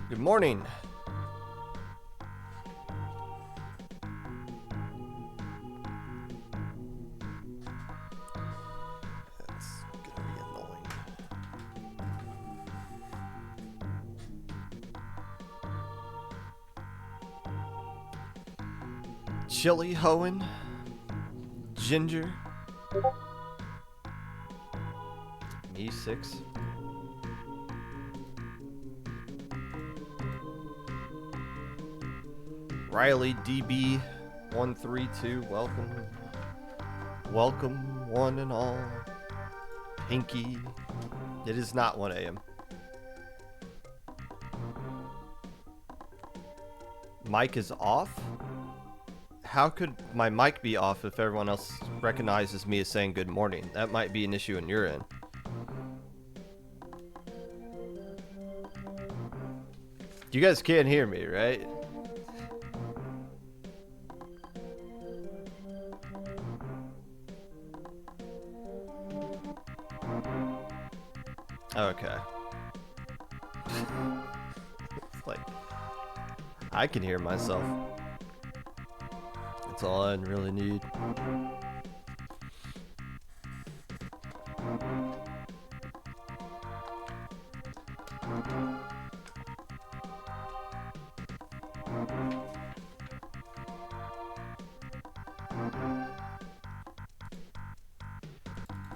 Good morning. That's gonna be annoying. Chili hoeing, ginger, me 6. Riley DB 132, welcome one and all. Pinky, it is not 1 a.m. Mic is off? How could my mic be off if everyone else recognizes me as saying good morning? That might be an issue on your end. You guys can't hear me, right? Okay. It's like, I can hear myself. That's all I really need.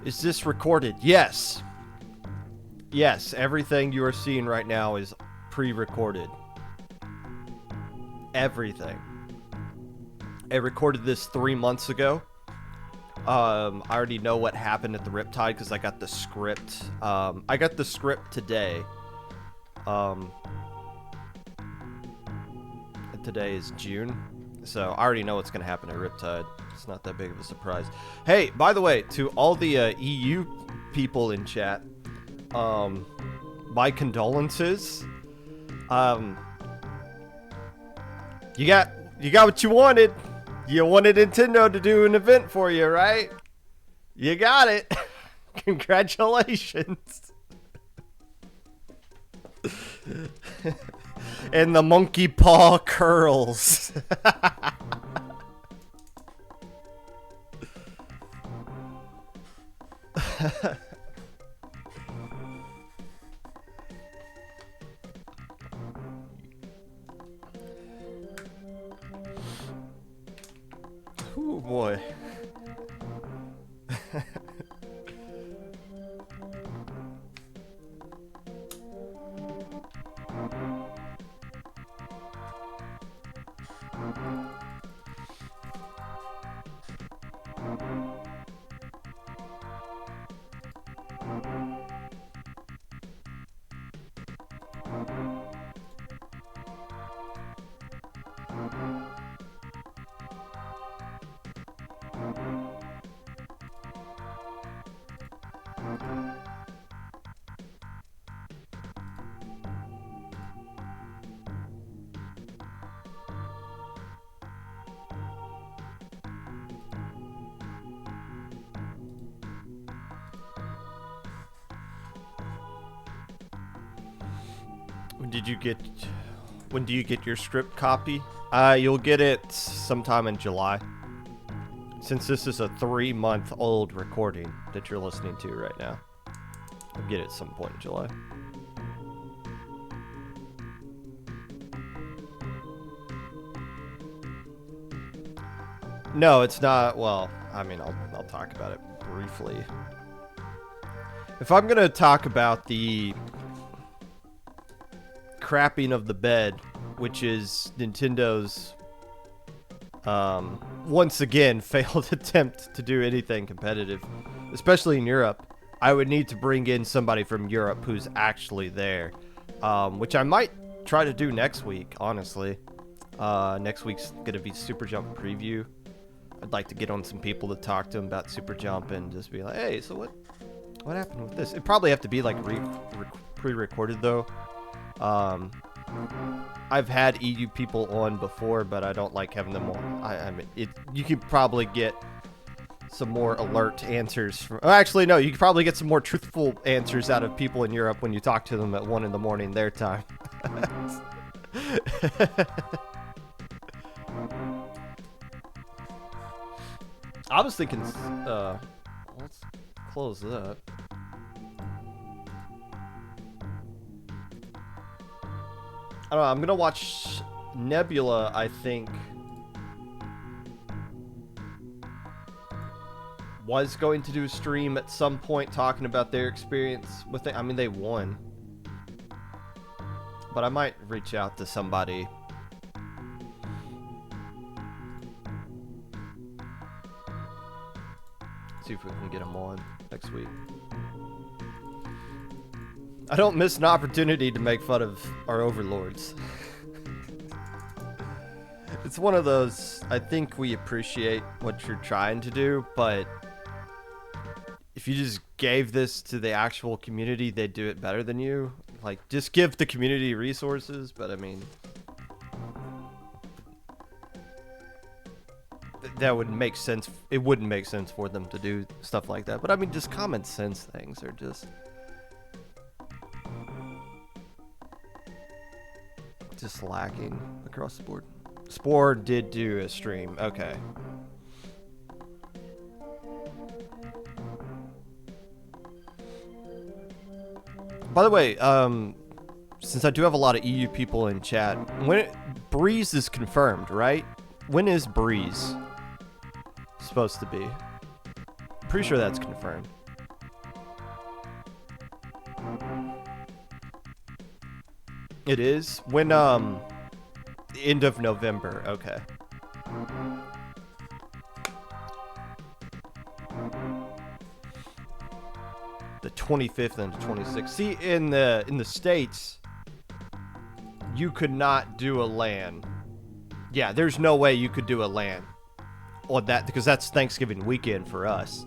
Is this recorded? Yes. Yes, everything you are seeing right now is pre-recorded. Everything. I recorded this 3 months ago. I already know what happened at the Riptide because I got the script. I got the script today. And today is June. So I already know what's going to happen at Riptide. It's not that big of a surprise. Hey, by the way, to all the EU people in chat, my condolences. You got what you wanted. You wanted Nintendo to do an event for you, right? You got it. Congratulations. And the monkey paw curls. Oh boy. When do you get your strip copy? You'll get it sometime in July. Since this is a 3-month-old recording that you're listening to right now. You'll get it at some point in July. No, it's not. Well, I mean, I'll talk about it briefly. If I'm gonna talk about the crapping of the bed, which is Nintendo's once again failed attempt to do anything competitive, especially in Europe, I would need to bring in somebody from Europe who's actually there, which I might try to do next week, honestly. Next week's gonna be Super Jump preview. I'd like to get on some people to talk to them about Super Jump and just be like, hey, so what happened with this? It'd probably have to be like pre-recorded though. I've had EU people on before, but I don't like having them on. I mean, you could probably get some more alert answers from. Oh, actually, no, you could probably get some more truthful answers out of people in Europe when you talk to them at 1 a.m. their time. I was thinking, let's close that. I don't know, I'm going to watch Nebula, I think, was going to do a stream at some point talking about their experience with it. I mean, they won. But I might reach out to somebody. See if we can get them on next week. I don't miss an opportunity to make fun of our overlords. It's one of those, I think we appreciate what you're trying to do, but if you just gave this to the actual community, they'd do it better than you. Like, just give the community resources, but I mean, that would make sense. It wouldn't make sense for them to do stuff like that. But I mean, just common sense things are just lacking across the board. Spore did do a stream. Okay. By the way, since I do have a lot of EU people in chat, Breeze is confirmed, right? When is Breeze supposed to be? I'm pretty sure that's confirmed. It is? When, the end of November. Okay. The 25th and 26th. See, in the States, you could not do a LAN. Yeah, there's no way you could do a LAN on that, because that's Thanksgiving weekend for us.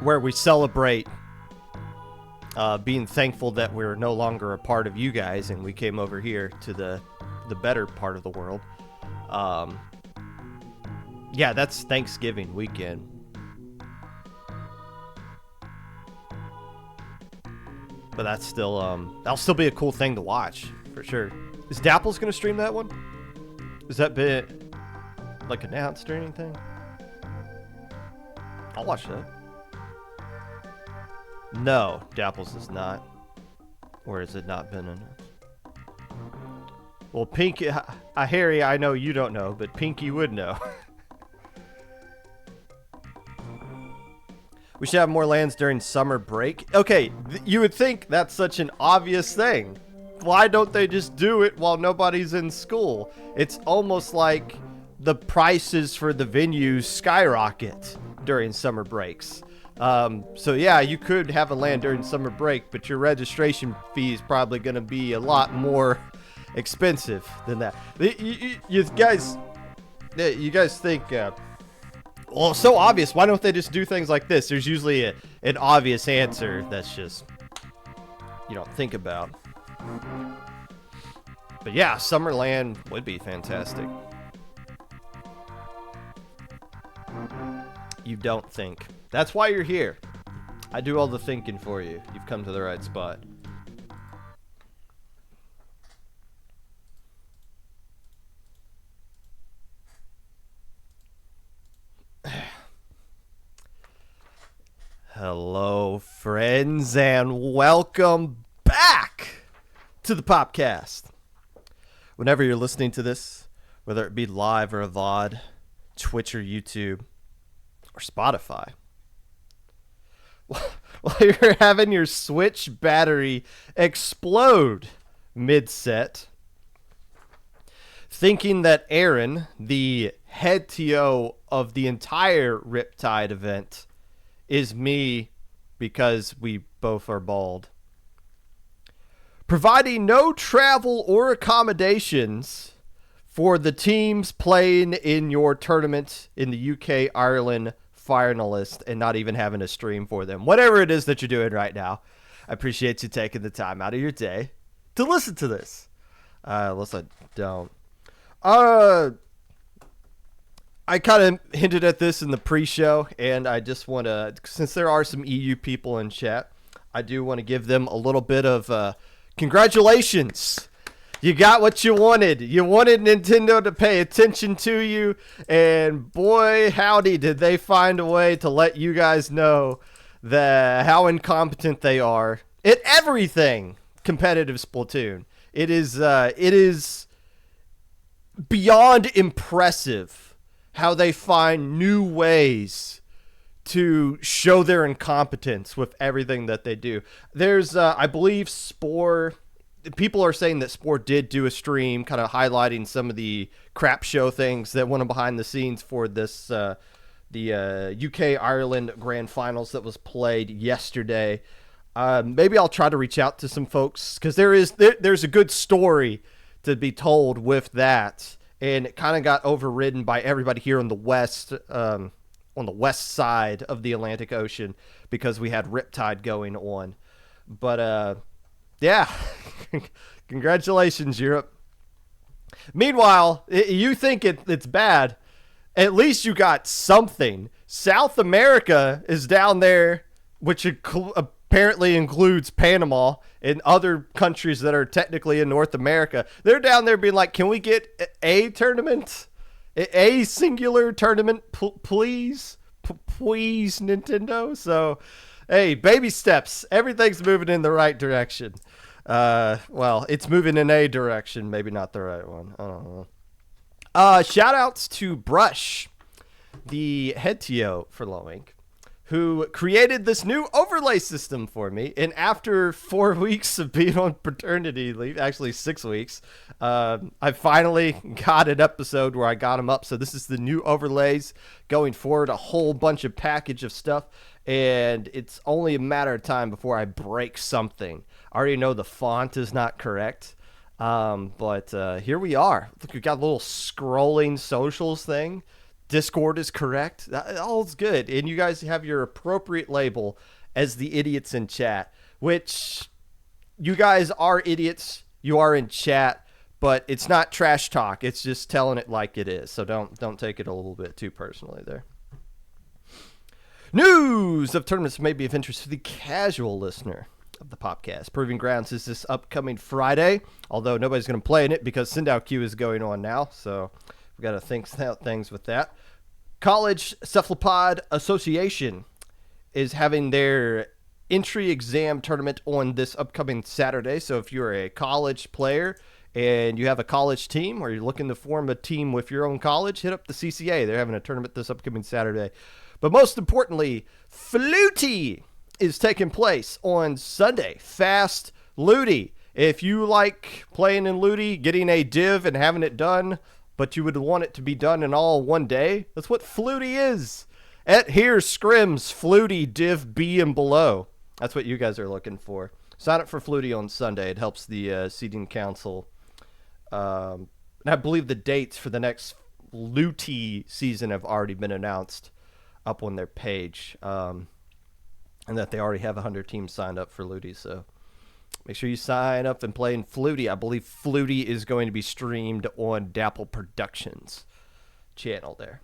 Where we celebrate being thankful that we're no longer a part of you guys and we came over here to the better part of the world. Yeah, that's Thanksgiving weekend. But that's still, that'll still be a cool thing to watch, for sure. Is Dapple's gonna stream that one? Has that been, like, announced or anything? I'll watch that. No, Dapple's is not. Or has it not been announced? Well, Pinky, Harry, I know you don't know, but Pinky would know. We should have more lands during summer break. Okay, you would think that's such an obvious thing. Why don't they just do it while nobody's in school? It's almost like the prices for the venues skyrocket during summer breaks. So yeah, you could have a land during summer break, but your registration fee is probably going to be a lot more expensive than that. You guys think, well, it's so obvious. Why don't they just do things like this? There's usually an obvious answer that's just you don't think about. But yeah, Summerland would be fantastic. You don't think. That's why you're here. I do all the thinking for you. You've come to the right spot. Hello, friends, and welcome back to the Popcast. Whenever you're listening to this, whether it be live or a VOD, Twitch or YouTube, or Spotify, while you're having your Switch battery explode mid-set, thinking that Aaron, the head TO of the entire Riptide event, is me because we both are bald, providing no travel or accommodations for the teams playing in your tournament in the UK Ireland finalist, and not even having a stream for them, whatever it is that you're doing right now. I appreciate you taking the time out of your day to listen to this. Unless I don't. I kind of hinted at this in the pre-show, and I just want to, since there are some EU people in chat, I do want to give them a little bit of congratulations. You got what you wanted. You wanted Nintendo to pay attention to you, and boy, howdy, did they find a way to let you guys know how incompetent they are at everything competitive Splatoon. It is beyond impressive how they find new ways to show their incompetence with everything that they do. There's, I believe, Spore. People are saying that Spore did do a stream kind of highlighting some of the crap show things that went behind the scenes for this, the UK-Ireland Grand Finals that was played yesterday. Maybe I'll try to reach out to some folks, because there's a good story to be told with that. And it kind of got overridden by everybody here on the west side of the Atlantic Ocean, because we had Riptide going on. But yeah, congratulations, Europe. Meanwhile, you think it's bad. At least you got something. South America is down there, which apparently includes Panama and other countries that are technically in North America. They're down there being like, can we get a tournament? A singular tournament, please? Please, Nintendo? So, hey, baby steps. Everything's moving in the right direction. Well, it's moving in a direction, maybe not the right one. I don't know. Shout outs to Brush, the head TO for Lowink, who created this new overlay system for me. And after 4 weeks of being on paternity leave, actually 6 weeks, I finally got an episode where I got them up. So this is the new overlays going forward, a whole bunch of package of stuff. And it's only a matter of time before I break something. I already know the font is not correct. But here we are. Look, we got a little scrolling socials thing. Discord is correct. All's good. And you guys have your appropriate label as the idiots in chat, which you guys are idiots. You are in chat, but it's not trash talk. It's just telling it like it is. So don't take it a little bit too personally there. News of tournaments may be of interest to the casual listener of the Popcast. Proving Grounds is this upcoming Friday, although nobody's going to play in it because Sindao Q is going on now. So we've got to think out things with that. College Cephalopod Association is having their entry exam tournament on this upcoming Saturday. So if you're a college player and you have a college team, or you're looking to form a team with your own college, hit up the CCA. They're having a tournament this upcoming Saturday. But most importantly, Flutie is taking place on Sunday. Fast Looty. If you like playing in Looty, getting a div and having it done, but you would want it to be done in all one day, that's what Flutie is. At here, Scrims, Flutie, div B and below. That's what you guys are looking for. Sign up for Flutie on Sunday. It helps the seating council. And I believe the dates for the next Looty season have already been announced up on their page. And that they already have 100 teams signed up for Looty. So make sure you sign up and play in Flutie. I believe Flutie is going to be streamed on Dapple Productions channel there.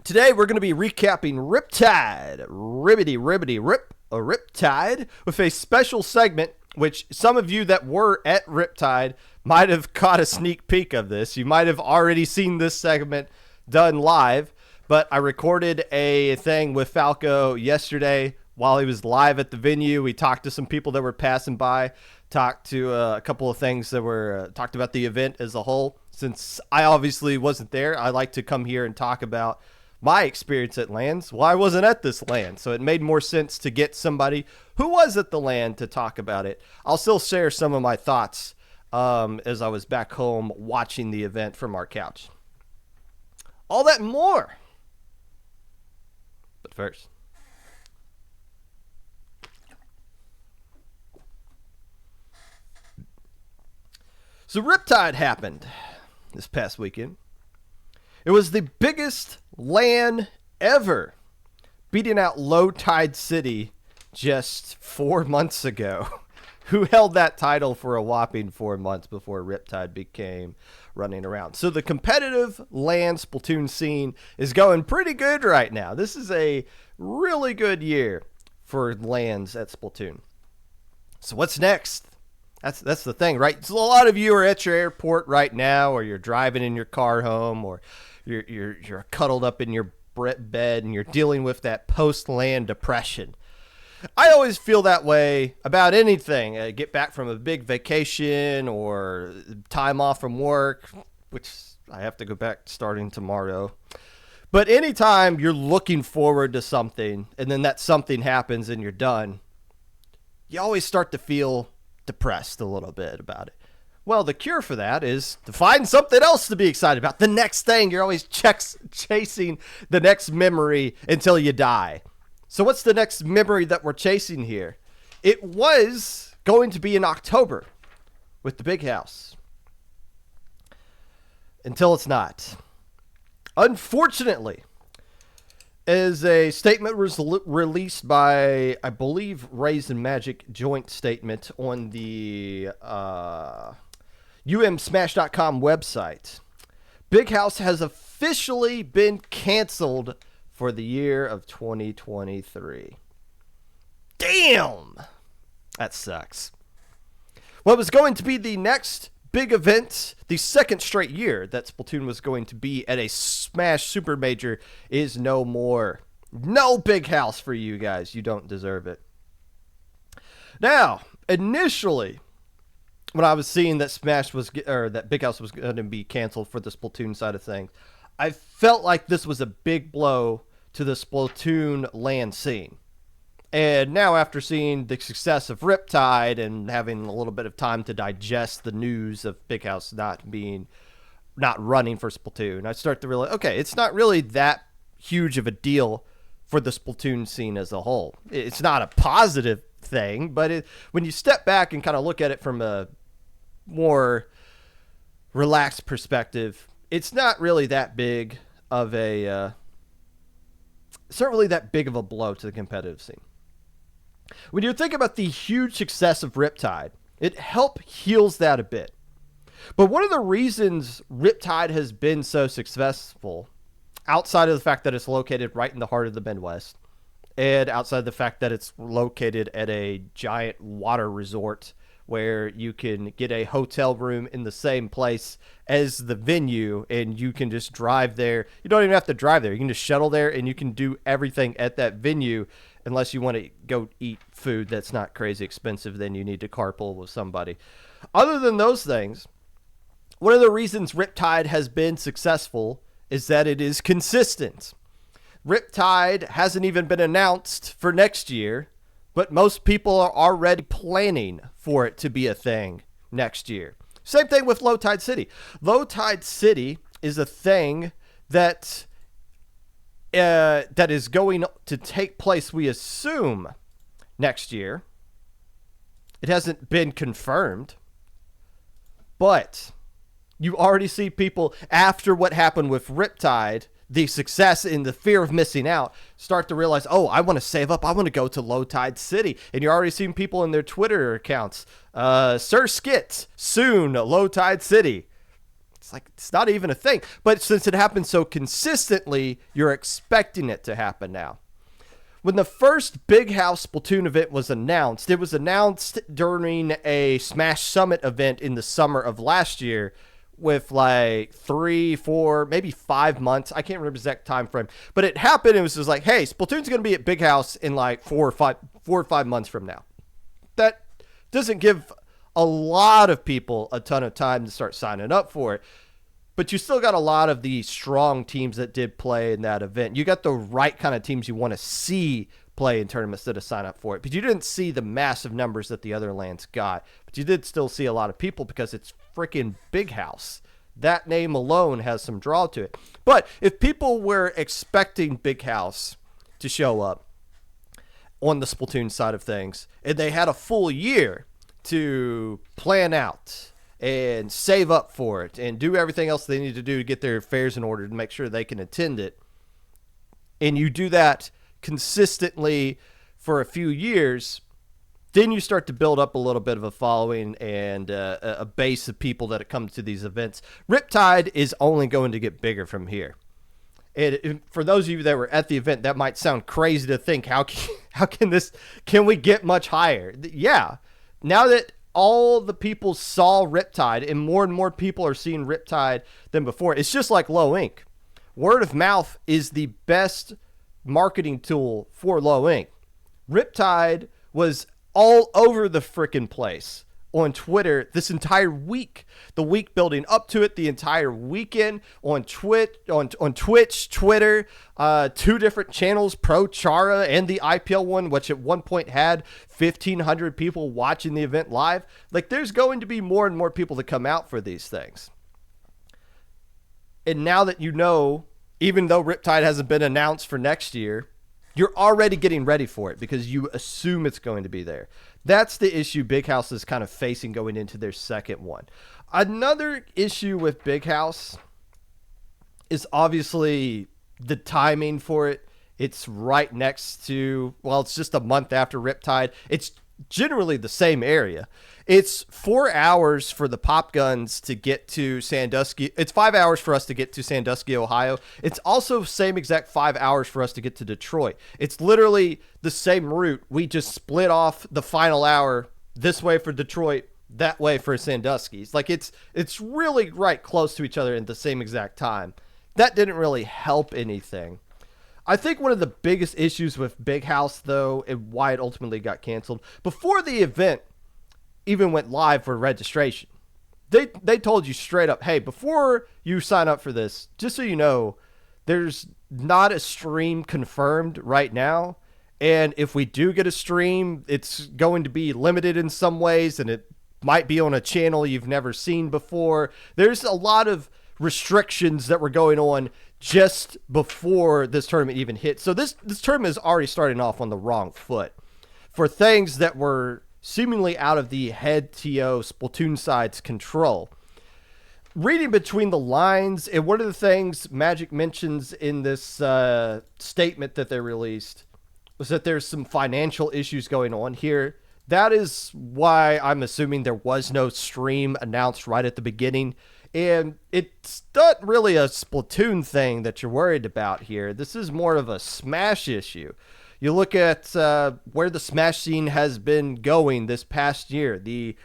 Today we're going to be recapping Riptide, Riptide, with a special segment, which some of you that were at Riptide might have caught a sneak peek of this. You might have already seen this segment done live, but I recorded a thing with Falco yesterday while he was live at the venue. We talked to some people that were passing by, talked to a couple of things that were talked about the event as a whole. Since I obviously wasn't there, I like to come here and talk about my experience at LANs. Well, I wasn't at this LAN, so it made more sense to get somebody who was at the LAN to talk about it. I'll still share some of my thoughts as I was back home watching the event from our couch. All that and more. But first, so Riptide happened this past weekend. It was the biggest LAN ever, beating out Low Tide City just 4 months ago, who held that title for a whopping 4 months before Riptide became running around. So the competitive LAN Splatoon scene is going pretty good right now. This is a really good year for LANs at Splatoon. So what's next? That's the thing, right? So a lot of you are at your airport right now, or you're driving in your car home, or you're cuddled up in your bed and you're dealing with that post-LAN depression. I always feel that way about anything. I get back from a big vacation or time off from work, which I have to go back starting tomorrow. But anytime you're looking forward to something and then that something happens and you're done, you always start to feel depressed a little bit about it. Well, the cure for that is to find something else to be excited about. The next thing. You're always chasing the next memory until you die. So what's the next memory that we're chasing here? It was going to be in October with the big house. Until it's not. Unfortunately, as a statement was released by, I believe, Raised and Magic joint statement on the umsmash.com website, Big House has officially been canceled for the year of 2023. Damn! That sucks. What was going to be the next big event, the second straight year that Splatoon was going to be at a Smash Super Major, is no more. No Big House for you guys. You don't deserve it. Now, initially, when I was seeing that that Big House was going to be canceled for the Splatoon side of things, I felt like this was a big blow to the Splatoon LAN scene. And now, after seeing the success of Riptide and having a little bit of time to digest the news of Big House not running for Splatoon, I start to realize, okay, it's not really that huge of a deal for the Splatoon scene as a whole. It's not a positive thing, but when you step back and kind of look at it from a more relaxed perspective, it's not really that big of a blow to the competitive scene. When you think about the huge success of Riptide, it heals that a bit. But one of the reasons Riptide has been so successful, outside of the fact that it's located right in the heart of the Midwest, and outside of the fact that it's located at a giant water resort where you can get a hotel room in the same place as the venue and you can just drive there. You don't even have to drive there. You can just shuttle there and you can do everything at that venue, unless you want to go eat food that's not crazy expensive. Then you need to carpool with somebody. Other than those things, one of the reasons Riptide has been successful is that it is consistent. Riptide hasn't even been announced for next year, but most people are already planning for it to be a thing next year. Same thing with Low Tide City. Low Tide City is a thing that is going to take place, we assume, next year. It hasn't been confirmed, but you already see people, after what happened with Riptide, the success and the fear of missing out, start to realize, oh, I want to save up. I want to go to Low Tide City. And you're already seeing people in their Twitter accounts, Sir Skits, soon, Low Tide City. It's like, it's not even a thing. But since it happens so consistently, you're expecting it to happen now. When the first Big House Splatoon event was announced, it was announced during a Smash Summit event in the summer of last year, with like 3, 4, maybe 5 months. I can't remember the exact time frame, but it happened. It was just like, hey, Splatoon's going to be at Big House in like 4 or 5 months from now. That doesn't give a lot of people a ton of time to start signing up for it, but you still got a lot of the strong teams that did play in that event. You got the right kind of teams you want to see play in tournaments that have signed up for it, but you didn't see the massive numbers that the other lands got, but you did still see a lot of people because it's freaking Big House. That name alone has some draw to it. But if people were expecting Big House to show up on the Splatoon side of things, and they had a full year to plan out and save up for it and do everything else they need to do to get their affairs in order to make sure they can attend it, and you do that consistently for a few years, then you start to build up a little bit of a following and a base of people that come to these events. Riptide is only going to get bigger from here. For those of you that were at the event, that might sound crazy to think. Can we get much higher? Yeah. Now that all the people saw Riptide and more people are seeing Riptide than before, it's just like Low Ink. Word of mouth is the best marketing tool for Low Ink. Riptide was all over the frickin' place on Twitter this entire week, the week building up to it, the entire weekend on Twitch, Twitter, 2 different channels, Pro Chara and the IPL one, which at one point had 1,500 people watching the event live. Like, there's going to be more and more people that come out for these things. And now that you know, even though Riptide hasn't been announced for next year, you're already getting ready for it because you assume it's going to be there. That's the issue Big House is kind of facing going into their second one. Another issue with Big House is obviously the timing for it. It's right next to, well, it's just a month after Riptide. It's generally the same area. It's 4 hours for the Pop Guns to get to Sandusky. It's 5 hours for us to get to Sandusky, Ohio. It's also same exact 5 hours for us to get to Detroit. It's literally the same route. We just split off the final hour this way for Detroit, that way for Sandusky. Like it's really right close to each other in the same exact time. That didn't really help anything. I think one of the biggest issues with Big House, though, and why it ultimately got canceled, before the event even went live for registration, they told you straight up, hey, before you sign up for this, just so you know, there's not a stream confirmed right now. And if we do get a stream, it's going to be limited in some ways, and it might be on a channel you've never seen before. There's a lot of restrictions that were going on just before this tournament even hit. So this tournament is already starting off on the wrong foot for things that were seemingly out of the head TO Splatoon side's control. Reading between the lines, and one of the things Magic mentions in this statement that they released was that there's some financial issues going on here. That is why I'm assuming there was no stream announced right at the beginning. And it's not really a Splatoon thing that you're worried about here. This is more of a Smash issue. You look at where the Smash scene has been going this past year. The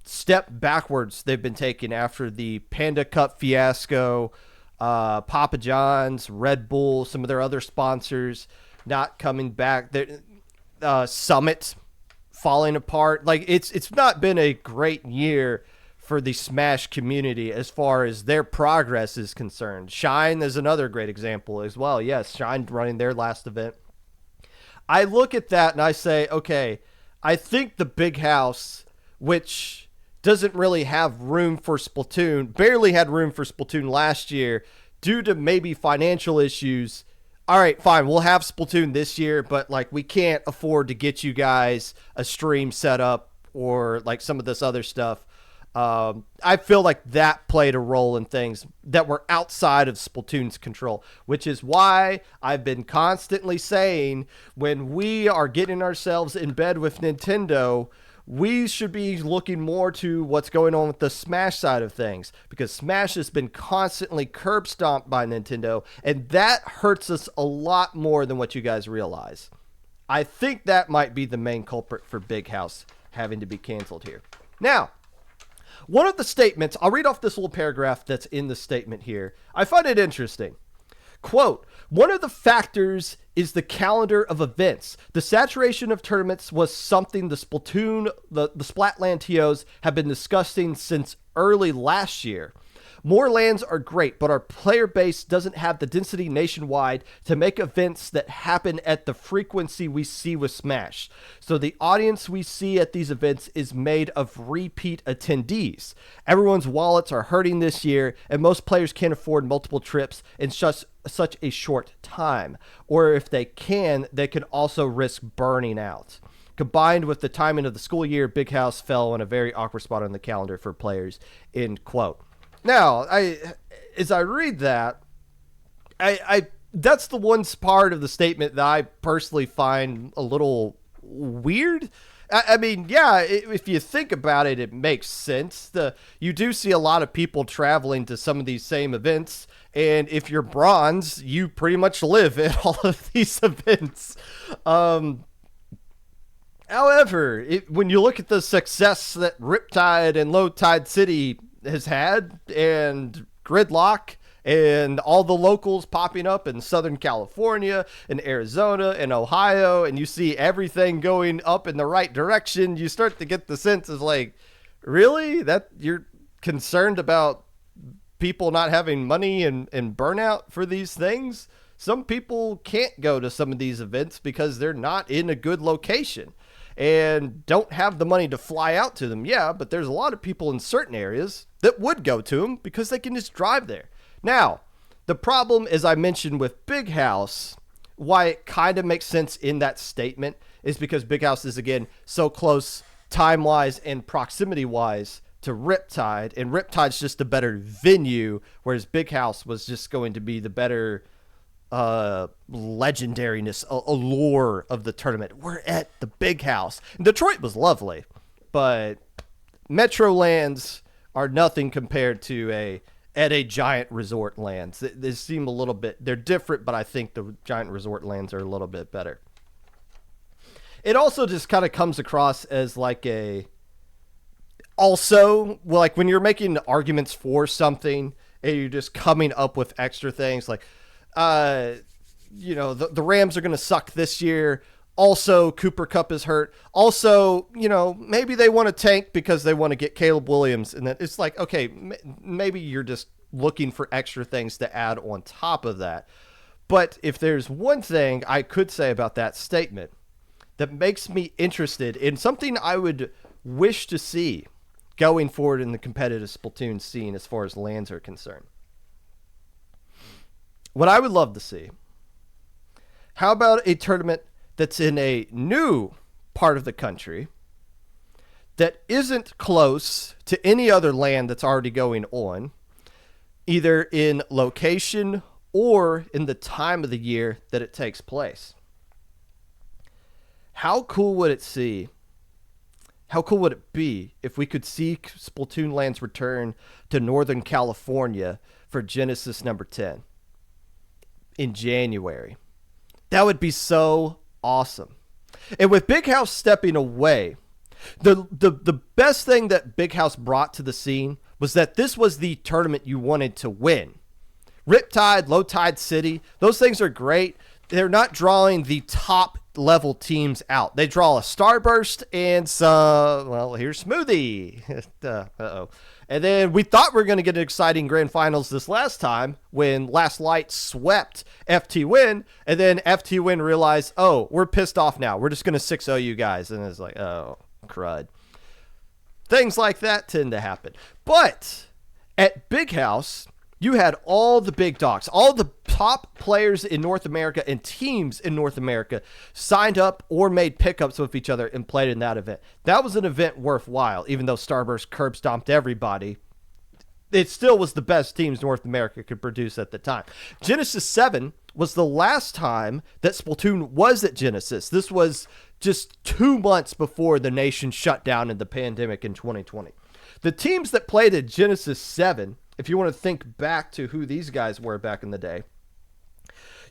step backwards they've been taking after the Panda Cup fiasco, Papa John's, Red Bull, some of their other sponsors not coming back. Summit falling apart. Like it's not been a great year for the Smash community as far as their progress is concerned. Shine is another great example as well. Yes, Shine running their last event. I look at that and I say, okay, I think the Big House, which doesn't really have room for Splatoon, barely had room for Splatoon last year due to maybe financial issues. All right, fine, we'll have Splatoon this year, but like we can't afford to get you guys a stream set up or like some of this other stuff. I feel like that played a role in things that were outside of Splatoon's control, which is why I've been constantly saying when we are getting ourselves in bed with Nintendo, we should be looking more to what's going on with the Smash side of things, because Smash has been constantly curb stomped by Nintendo, and that hurts us a lot more than what you guys realize. I think that might be the main culprit for Big House having to be canceled here. Now, one of the statements, I'll read off this little paragraph that's in the statement here. I find it interesting. Quote, one of the factors is the calendar of events. The saturation of tournaments was something the Splatland TOs have been discussing since early last year. More lands are great, but our player base doesn't have the density nationwide to make events that happen at the frequency we see with Smash. So the audience we see at these events is made of repeat attendees. Everyone's wallets are hurting this year, and most players can't afford multiple trips in such a short time. Or if they can, they could also risk burning out. Combined with the timing of the school year, Big House fell on a very awkward spot on the calendar for players, end quote. Now, as I read that, I that's the one part of the statement that I personally find a little weird. I mean, yeah, if you think about it, it makes sense. You do see a lot of people traveling to some of these same events, and if you're bronze, you pretty much live at all of these events. However, when you look at the success that Riptide and Low Tide City has had, and Gridlock, and all the locals popping up in Southern California and Arizona and Ohio, and you see everything going up in the right direction, you start to get the sense of like, really? That you're concerned about people not having money and burnout for these things? Some people can't go to some of these events because they're not in a good location and don't have the money to fly out to them. Yeah, but there's a lot of people in certain areas that would go to them because they can just drive there. Now, the problem, as I mentioned with Big House, why it kind of makes sense in that statement is because Big House is, again, so close time-wise and proximity-wise to Riptide, and Riptide's just a better venue, whereas Big House was just going to be the better legendariness, allure of the tournament. We're at the Big House. And Detroit was lovely, but Metrolands are nothing compared to at a giant resort lands. They seem a little bit, they're different, but I think the giant resort lands are a little bit better. It also just kind of comes across as like also, like when you're making arguments for something and you're just coming up with extra things like, the Rams are going to suck this year. Also, Cooper Kupp is hurt. Also, maybe they want to tank because they want to get Caleb Williams. And then it's like, okay, maybe you're just looking for extra things to add on top of that. But if there's one thing I could say about that statement that makes me interested in something I would wish to see going forward in the competitive Splatoon scene as far as lands are concerned. What I would love to see, how about a tournament that's in a new part of the country that isn't close to any other land that's already going on, either in location or in the time of the year that it takes place? How cool would it see? How cool would it be if we could see Splatoon lands return to Northern California for Genesis number 10 in January? That would be so awesome. And with Big House stepping away, the best thing that Big House brought to the scene was that this was the tournament you wanted to win. Riptide, Low Tide City, those things are great. They're not drawing the top level teams out. They draw a Starburst and some, well, here's Smoothie. Uh-oh. And then we thought we were going to get an exciting grand finals this last time when Last Light swept FT Win, and then FT Win realized, oh, we're pissed off now. We're just going to 6-0 you guys. And it's like, oh, crud. Things like that tend to happen. But at Big House, you had all the big dogs, all the top players in North America and teams in North America signed up or made pickups with each other and played in that event. That was an event worthwhile, even though Starburst curb stomped everybody. It still was the best teams North America could produce at the time. Genesis 7 was the last time that Splatoon was at Genesis. This was just 2 months before the nation shut down in the pandemic in 2020. The teams that played at Genesis 7, if you want to think back to who these guys were back in the day,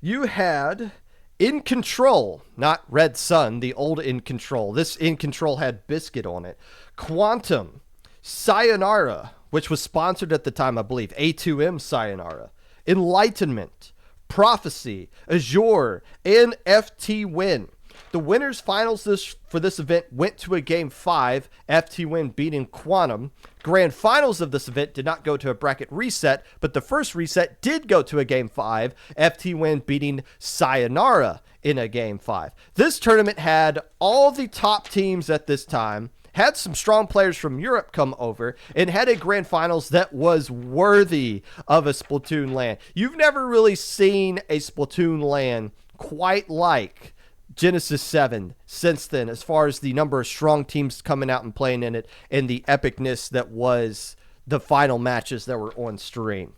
you had In Control, not Red Sun, the old In Control. This In Control had Biscuit on it. Quantum, Sayonara, which was sponsored at the time, I believe, A2M Sayonara, Enlightenment, Prophecy, Azure, and FT Win. The winners finals for this event went to a Game 5, FT Win beating Quantum. Grand finals of this event did not go to a bracket reset, but the first reset did go to a Game 5, FT Win beating Sayonara in a Game 5. This tournament had all the top teams at this time, had some strong players from Europe come over, and had a grand finals that was worthy of a Splatoon LAN. You've never really seen a Splatoon LAN quite like Genesis 7 since then, as far as the number of strong teams coming out and playing in it and the epicness that was the final matches that were on stream.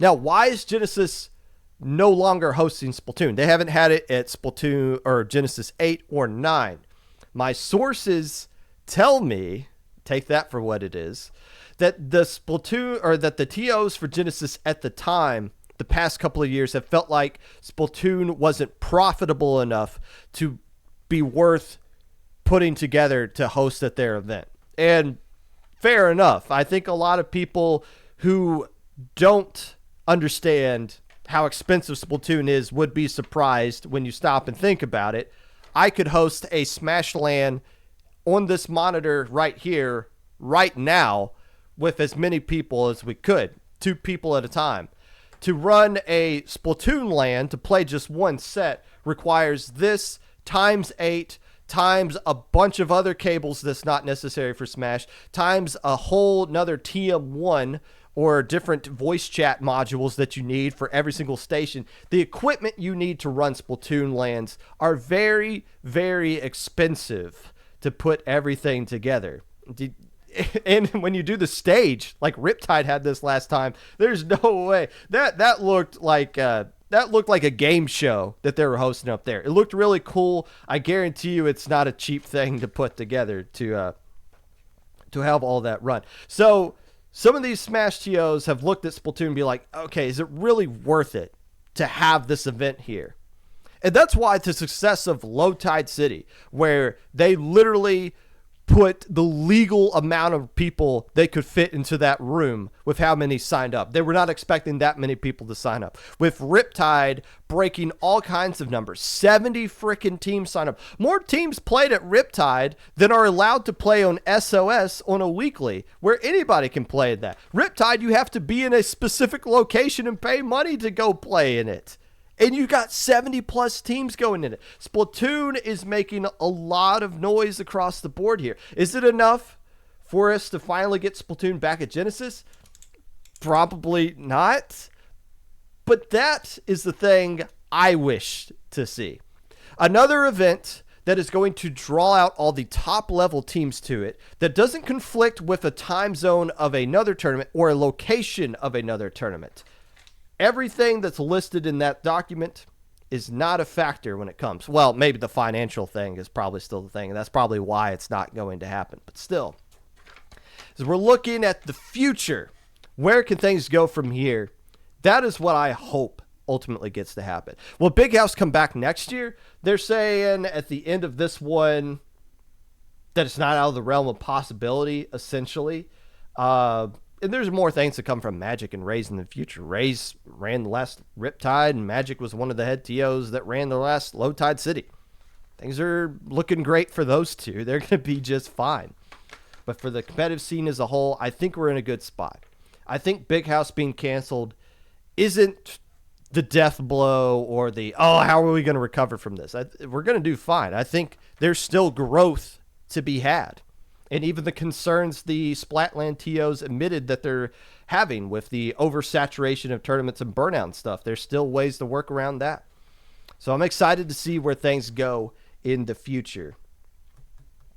Now, why is Genesis no longer hosting Splatoon. They haven't had it at Splatoon or Genesis 8 or 9. My sources tell me, take that for what it is, that the Splatoon or that the TOs for Genesis at the time, the past couple of years, have felt like Splatoon wasn't profitable enough to be worth putting together to host at their event. And fair enough. I think a lot of people who don't understand how expensive Splatoon is would be surprised when you stop and think about it. I could host a Smash LAN on this monitor right here, right now, with as many people as we could, 2 people at a time. To run a Splatoon LAN to play just one set requires this times 8 times a bunch of other cables that's not necessary for Smash, times a whole nother TM1 or different voice chat modules that you need for every single station. The equipment you need to run Splatoon LANs are very, very expensive to put everything together. And when you do the stage, like Riptide had this last time, there's no way. That looked like a game show that they were hosting up there. It looked really cool. I guarantee you it's not a cheap thing to put together to have all that run. So some of these Smash TOs have looked at Splatoon and be like, okay, is it really worth it to have this event here? And that's why the success of Low Tide City, where they literally put the legal amount of people they could fit into that room with how many signed up. They were not expecting that many people to sign up. With Riptide breaking all kinds of numbers, 70 freaking teams signed up. More teams played at Riptide than are allowed to play on SOS on a weekly, where anybody can play that. Riptide, you have to be in a specific location and pay money to go play in it. And you got 70 plus teams going in it. Splatoon is making a lot of noise across the board here. Is it enough for us to finally get Splatoon back at Genesis? Probably not. But that is the thing I wish to see. Another event that is going to draw out all the top level teams to it, that doesn't conflict with a time zone of another tournament or a location of another tournament. Everything that's listed in that document is not a factor when it comes. Well, maybe the financial thing is probably still the thing, and that's probably why it's not going to happen. But still, as we're looking at the future, where can things go from here? That is what I hope ultimately gets to happen. Will Big House come back next year? They're saying at the end of this one that it's not out of the realm of possibility, essentially. And there's more things to come from Magic and Raze in the future. Raze ran the last Riptide, and Magic was one of the head TOs that ran the last Low Tide City. Things are looking great for those two. They're going to be just fine. But for the competitive scene as a whole, I think we're in a good spot. I think Big House being canceled isn't the death blow or the, how are we going to recover from this? We're going to do fine. I think there's still growth to be had. And even the concerns the Splatland TOs admitted that they're having with the oversaturation of tournaments and burnout and stuff, there's still ways to work around that. So I'm excited to see where things go in the future.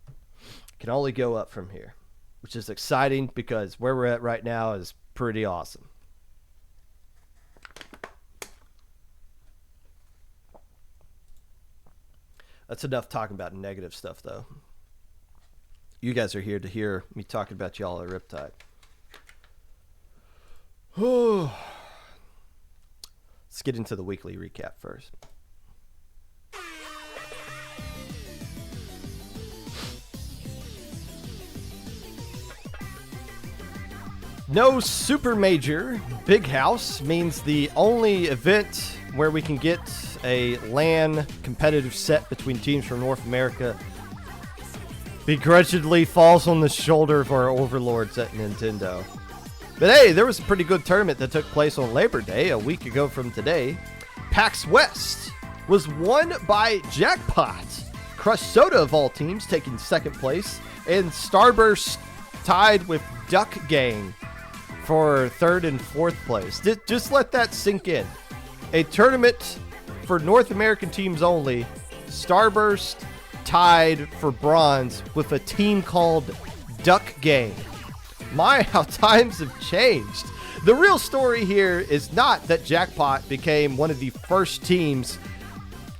It can only go up from here, which is exciting because where we're at right now is pretty awesome. That's enough talking about negative stuff, though. You guys are here to hear me talking about y'all at Riptide. Let's get into the weekly recap first. No super major. Big House means the only event where we can get a LAN competitive set between teams from North America begrudgingly falls on the shoulder of our overlords at Nintendo. But hey, there was a pretty good tournament that took place on Labor Day, a week ago from today. PAX West was won by Jackpot. Crush Soda, of all teams, taking second place. And Starburst tied with Duck Gang for third and fourth place. Just let that sink in. A tournament for North American teams only. Starburst tied for bronze with a team called Duck Gang. My, how times have changed. The real story here is not that Jackpot became one of the first teams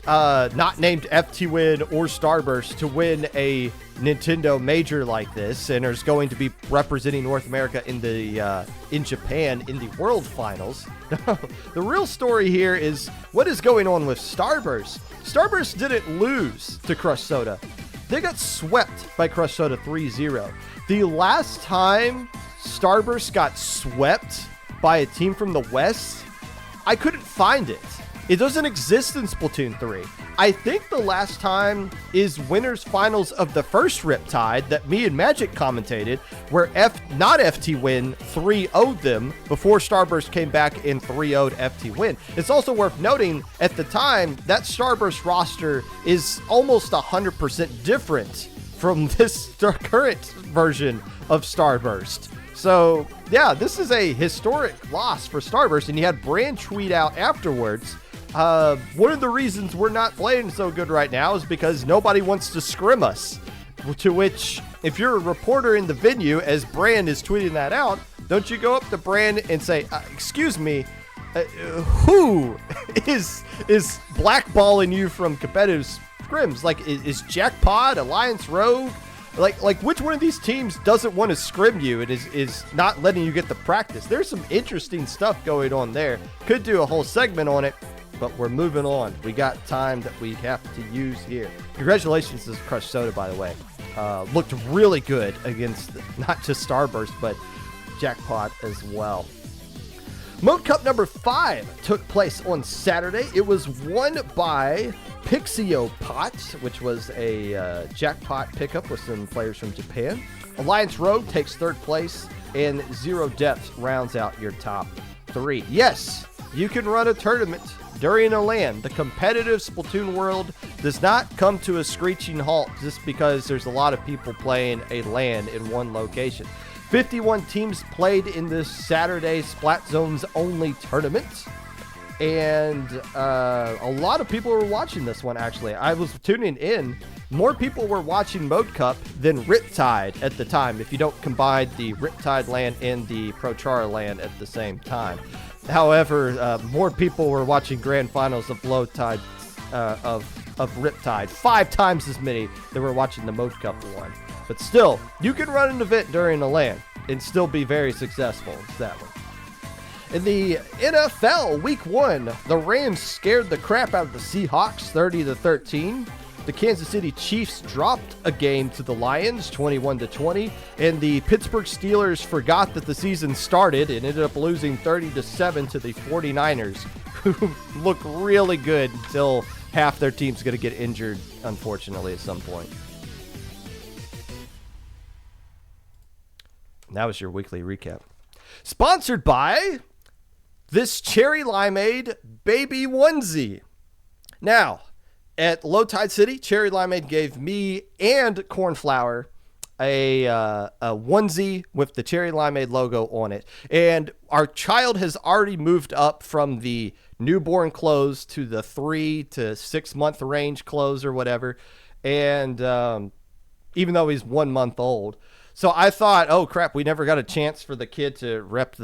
not named FT-Win or Starburst to win a Nintendo major like this, and is going to be representing North America in Japan in the World Finals. The real story here is what is going on with Starburst. Starburst didn't lose to Crush Soda. They got swept by Crush Soda 3-0. The last time Starburst got swept by a team from the West, I couldn't find it. It doesn't exist in Splatoon 3. I think the last time is winners finals of the first Riptide that me and Magic commentated, where not FT-Win 3-0'd them before Starburst came back and 3-0'd FT-Win. It's also worth noting, at the time, that Starburst roster is almost 100% different from this current version of Starburst. So, yeah, this is a historic loss for Starburst, and you had Brand tweet out afterwards, one of the reasons we're not playing so good right now is because nobody wants to scrim us. To which, if you're a reporter in the venue, as Brand is tweeting that out, don't you go up to Brand and say, excuse me, who is blackballing you from competitive scrims? Like, is Jackpot, Alliance Rogue? Like which one of these teams doesn't want to scrim you and is not letting you get the practice? There's some interesting stuff going on there. Could do a whole segment on it, but we're moving on. We got time that we have to use here. Congratulations to Crush Soda, by the way. Looked really good against not just Starburst, but Jackpot as well. Mode Cup number 5 took place on Saturday. It was won by Pot, which was a Jackpot pickup with some players from Japan. Alliance Rogue takes 3rd place, and Zero Depth rounds out your top 3. Yes, you can run a tournament during a LAN. The competitive Splatoon world does not come to a screeching halt just because there's a lot of people playing a LAN in one location. 51 teams played in this Saturday Splat Zones only tournament. And a lot of people were watching this one, actually. I was tuning in. More people were watching Mode Cup than Riptide at the time, if you don't combine the Riptide LAN and the Prochara LAN at the same time. However, more people were watching Grand Finals of Low Tide of Riptide. 5 times as many that were watching the Mode Cup one. But still, you can run an event during a LAN and still be very successful. It's that one. In the NFL Week 1, the Rams scared the crap out of the Seahawks 30-13. The Kansas City Chiefs dropped a game to the Lions 21-20, and the Pittsburgh Steelers forgot that the season started and ended up losing 30-7 to the 49ers, who look really good until half their team's going to get injured, unfortunately, at some point. And that was your weekly recap. Sponsored by this Cherry Limeade Baby Onesie. Now, at Low Tide City, Cherry Limeade gave me and Cornflower a onesie with the Cherry Limeade logo on it. And our child has already moved up from the newborn clothes to the 3 to 6 month range clothes or whatever. And even though he's 1 month old. So I thought, oh crap, we never got a chance for the kid to rep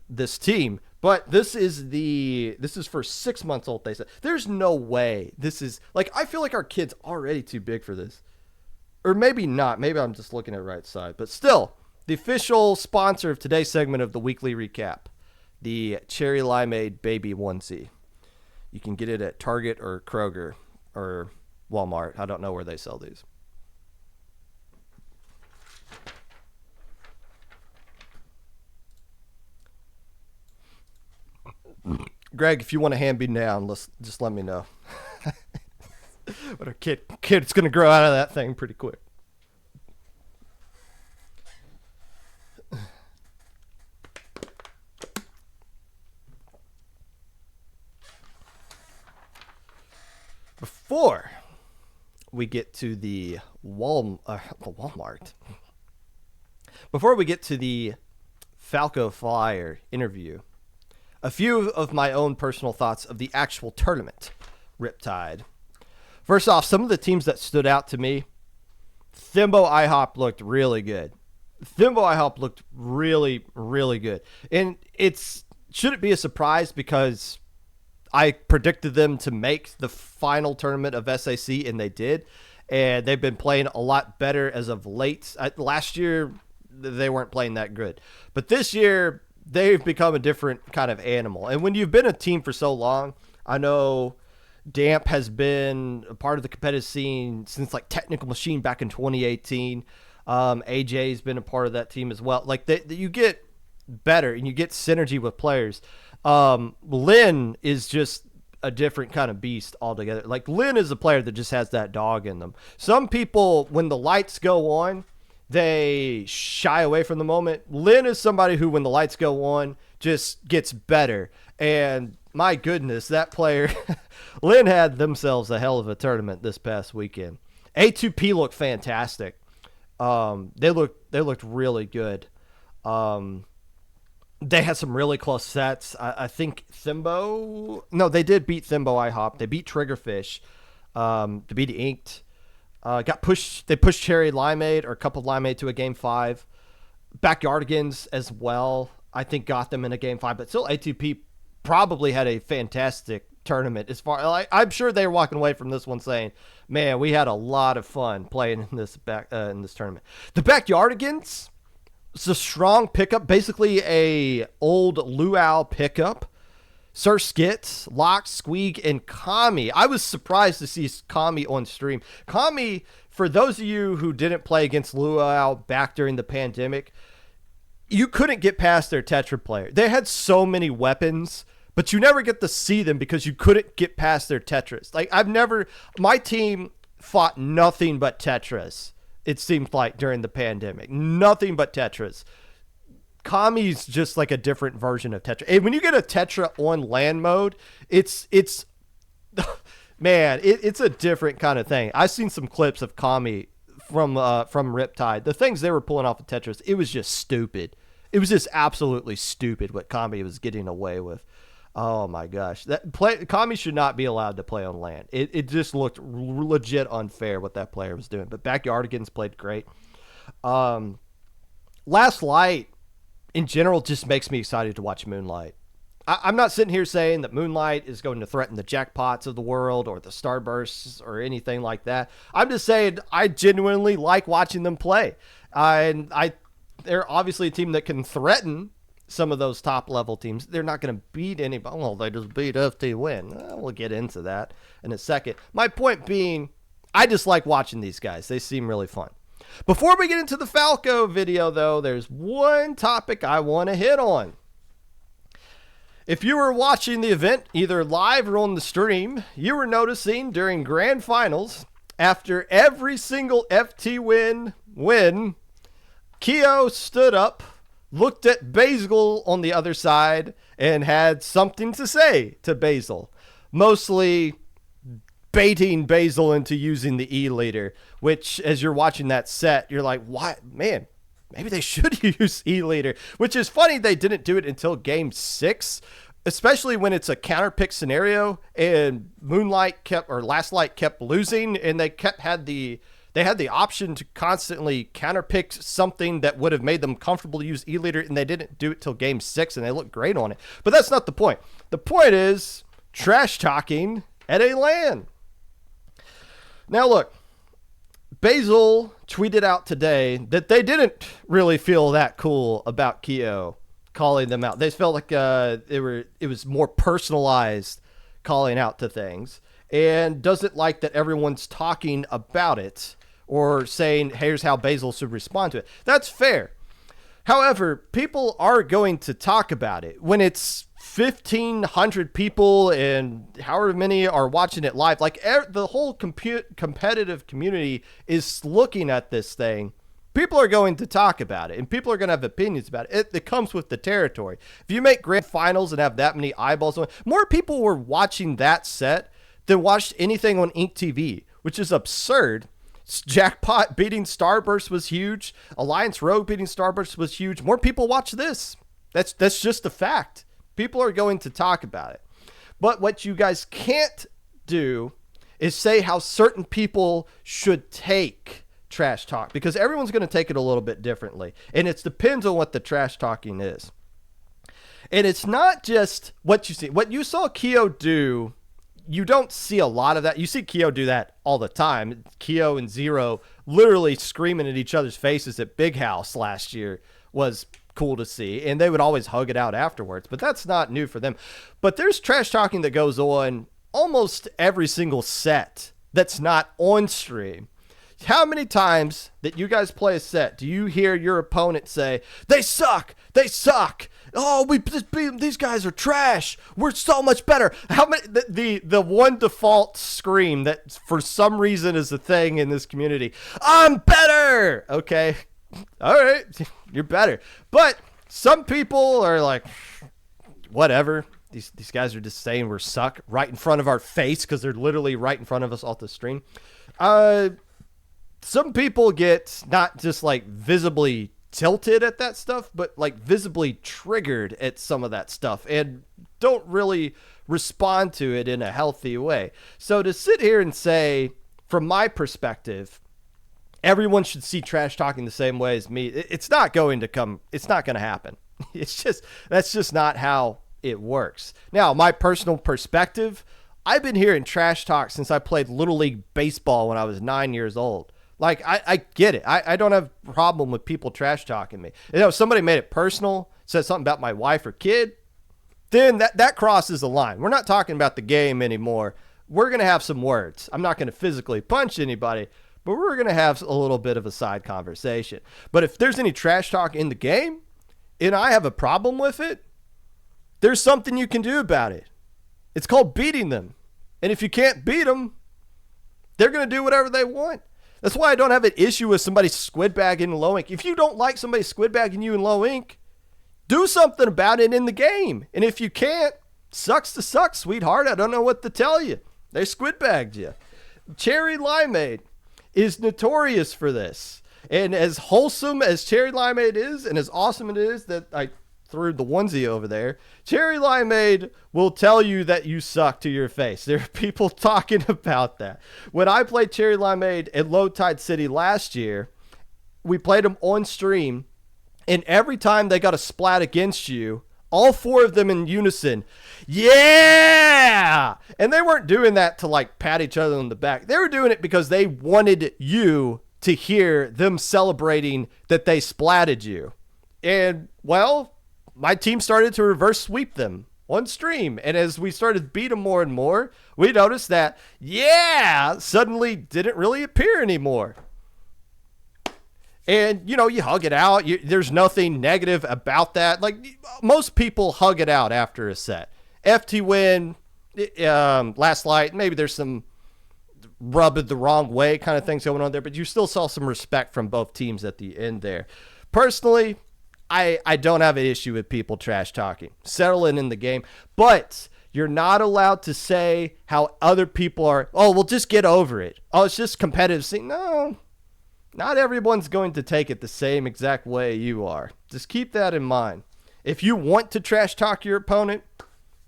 this team. But this is for 6 months old, they said. There's no way this is, like, I feel like our kid's already too big for this. Or maybe not. Maybe I'm just looking at the right side. But still, the official sponsor of today's segment of the weekly recap, the Cherry Limeade Baby Onesie. You can get it at Target or Kroger or Walmart. I don't know where they sell these. Greg, if you want to hand me down, just let me know. But our kid's going to grow out of that thing pretty quick. Before we get to the Walmart, before we get to the Falco Flyer interview, a few of my own personal thoughts of the actual tournament, Riptide. First off, some of the teams that stood out to me, Thimbo IHOP looked really good. Thimble IHOP looked really, really good. And shouldn't be a surprise because I predicted them to make the final tournament of SAC, and they did. And they've been playing a lot better as of late. Last year, they weren't playing that good. But this year, they've become a different kind of animal. And when you've been a team for so long, I know Damp has been a part of the competitive scene since like Technical Machine back in 2018. AJ's been a part of that team as well. Like you get better and you get synergy with players. Lynn is just a different kind of beast altogether. Like Lynn is a player that just has that dog in them. Some people, when the lights go on, they shy away from the moment. Lynn is somebody who, when the lights go on, just gets better. And my goodness, that player, Lynn had themselves a hell of a tournament this past weekend. A2P looked fantastic. They looked really good. They had some really close sets. I think they did beat Thimble IHOP. They beat Triggerfish. To beat Inked. They pushed Cherry Limeade or a cup of Limeade to a game 5. Backyardigans as well, I think, got them in a game 5. But still, A2P probably had a fantastic tournament. I'm sure they were walking away from this one saying, "Man, we had a lot of fun playing in this tournament." The Backyardigans, it's a strong pickup, basically a old Luau pickup. Sir Skits, Lock, Squeak, and Kami. I was surprised to see Kami on stream. Kami, for those of you who didn't play against Luau back during the pandemic, you couldn't get past their Tetra player. They had so many weapons, but you never get to see them because you couldn't get past their Tetras. Like, my team fought nothing but Tetras, it seemed like, during the pandemic. Nothing but Tetras. Kami's just like a different version of Tetra. And when you get a Tetra on land mode, it's man, it's a different kind of thing. I've seen some clips of Kami from Riptide. The things they were pulling off of Tetris, it was just stupid. It was just absolutely stupid what Kami was getting away with. Oh my gosh, Kami should not be allowed to play on land. It just looked legit unfair what that player was doing. But Backyardigans played great. Last Light, in general, just makes me excited to watch Moonlight. I'm not sitting here saying that Moonlight is going to threaten the Jackpots of the world or the Starbursts or anything like that. I'm just saying I genuinely like watching them play. They're obviously a team that can threaten some of those top-level teams. They're not going to beat anybody. Well, they just beat FT Win. We'll get into that in a second. My point being, I just like watching these guys. They seem really fun. Before we get into the Falco video, though, there's one topic I want to hit on. If you were watching the event, either live or on the stream, you were noticing during grand finals, after every single FT win, Keo stood up, looked at Basil on the other side, and had something to say to Basil. Mostly baiting Basil into using the E-leader, which, as you're watching that set, you're like, what? Man, maybe they should use E-leader, which is funny they didn't do it until game 6, especially when it's a counter pick scenario and Last Light kept losing, and they had the option to constantly counter pick something that would have made them comfortable to use E-leader, and they didn't do it till game 6, and they looked great on it. But that's not the point. The point is trash talking at a LAN. Now look, Basil tweeted out today that they didn't really feel that cool about Keo calling them out. They felt like it was more personalized calling out to things, and doesn't like that everyone's talking about it or saying, here's how Basil should respond to it. That's fair. However, people are going to talk about it when it's 1,500 people and however many are watching it live. Like the whole competitive community is looking at this thing. People are going to talk about it, and people are going to have opinions about it. It comes with the territory. If you make grand finals and have that many eyeballs on it, more people were watching that set than watched anything on Ink TV, which is absurd. Jackpot beating Starburst was huge. Alliance Rogue beating Starburst was huge. More people watch this. That's just a fact. People are going to talk about it. But what you guys can't do is say how certain people should take trash talk because everyone's going to take it a little bit differently. And it depends on what the trash talking is. And it's not just what you see. What you saw Keo do, you don't see a lot of that. You see Keo do that all the time. Keo and Zero literally screaming at each other's faces at Big House last year was cool to see. And they would always hug it out afterwards. But that's not new for them. But there's trash talking that goes on almost every single set that's not on stream. How many times that you guys play a set do you hear your opponent say, they suck, oh, these guys are trash, we're so much better? How many, the one default scream that for some reason is a thing in this community, I'm better. Okay, all right, you're better. But some people are like, whatever, these guys are just saying we're suck right in front of our face because they're literally right in front of us off the stream. Some people get not just like visibly tilted at that stuff, but like visibly triggered at some of that stuff and don't really respond to it in a healthy way. So to sit here and say, from my perspective, everyone should see trash talking the same way as me, it's not going to happen. That's just not how it works. Now, my personal perspective, I've been hearing trash talk since I played Little League Baseball when I was 9 years old. Like, I get it. I don't have a problem with people trash talking me. You know, if somebody made it personal, said something about my wife or kid, then that crosses the line. We're not talking about the game anymore. We're going to have some words. I'm not going to physically punch anybody, but we're going to have a little bit of a side conversation. But if there's any trash talk in the game and I have a problem with it, there's something you can do about it. It's called beating them. And if you can't beat them, they're going to do whatever they want. That's why I don't have an issue with somebody squidbagging in low ink. If you don't like somebody squidbagging you in low ink, do something about it in the game. And if you can't, sucks to suck, sweetheart. I don't know what to tell you. They squidbagged you. Cherry Limeade is notorious for this. And as wholesome as Cherry Limeade is, and as awesome it is that I threw the onesie over there, Cherry Limeade will tell you that you suck to your face. There are people talking about that. When I played Cherry Limeade at Low Tide City last year, we played them on stream, and every time they got a splat against you, all four of them in unison, yeah! And they weren't doing that to like pat each other on the back. They were doing it because they wanted you to hear them celebrating that they splatted you. And, well, my team started to reverse sweep them on stream. And as we started to beat them more and more, we noticed that, yeah, suddenly didn't really appear anymore. And, you know, you hug it out. There's nothing negative about that. Like, most people hug it out after a set. FT win, last light, maybe there's some rub it the wrong way kind of things going on there, but you still saw some respect from both teams at the end there. Personally, I don't have an issue with people trash talking, settling in the game, but you're not allowed to say how other people are, oh, well, just get over it. Oh, it's just competitive. See, no, not everyone's going to take it the same exact way you are. Just keep that in mind. If you want to trash talk your opponent,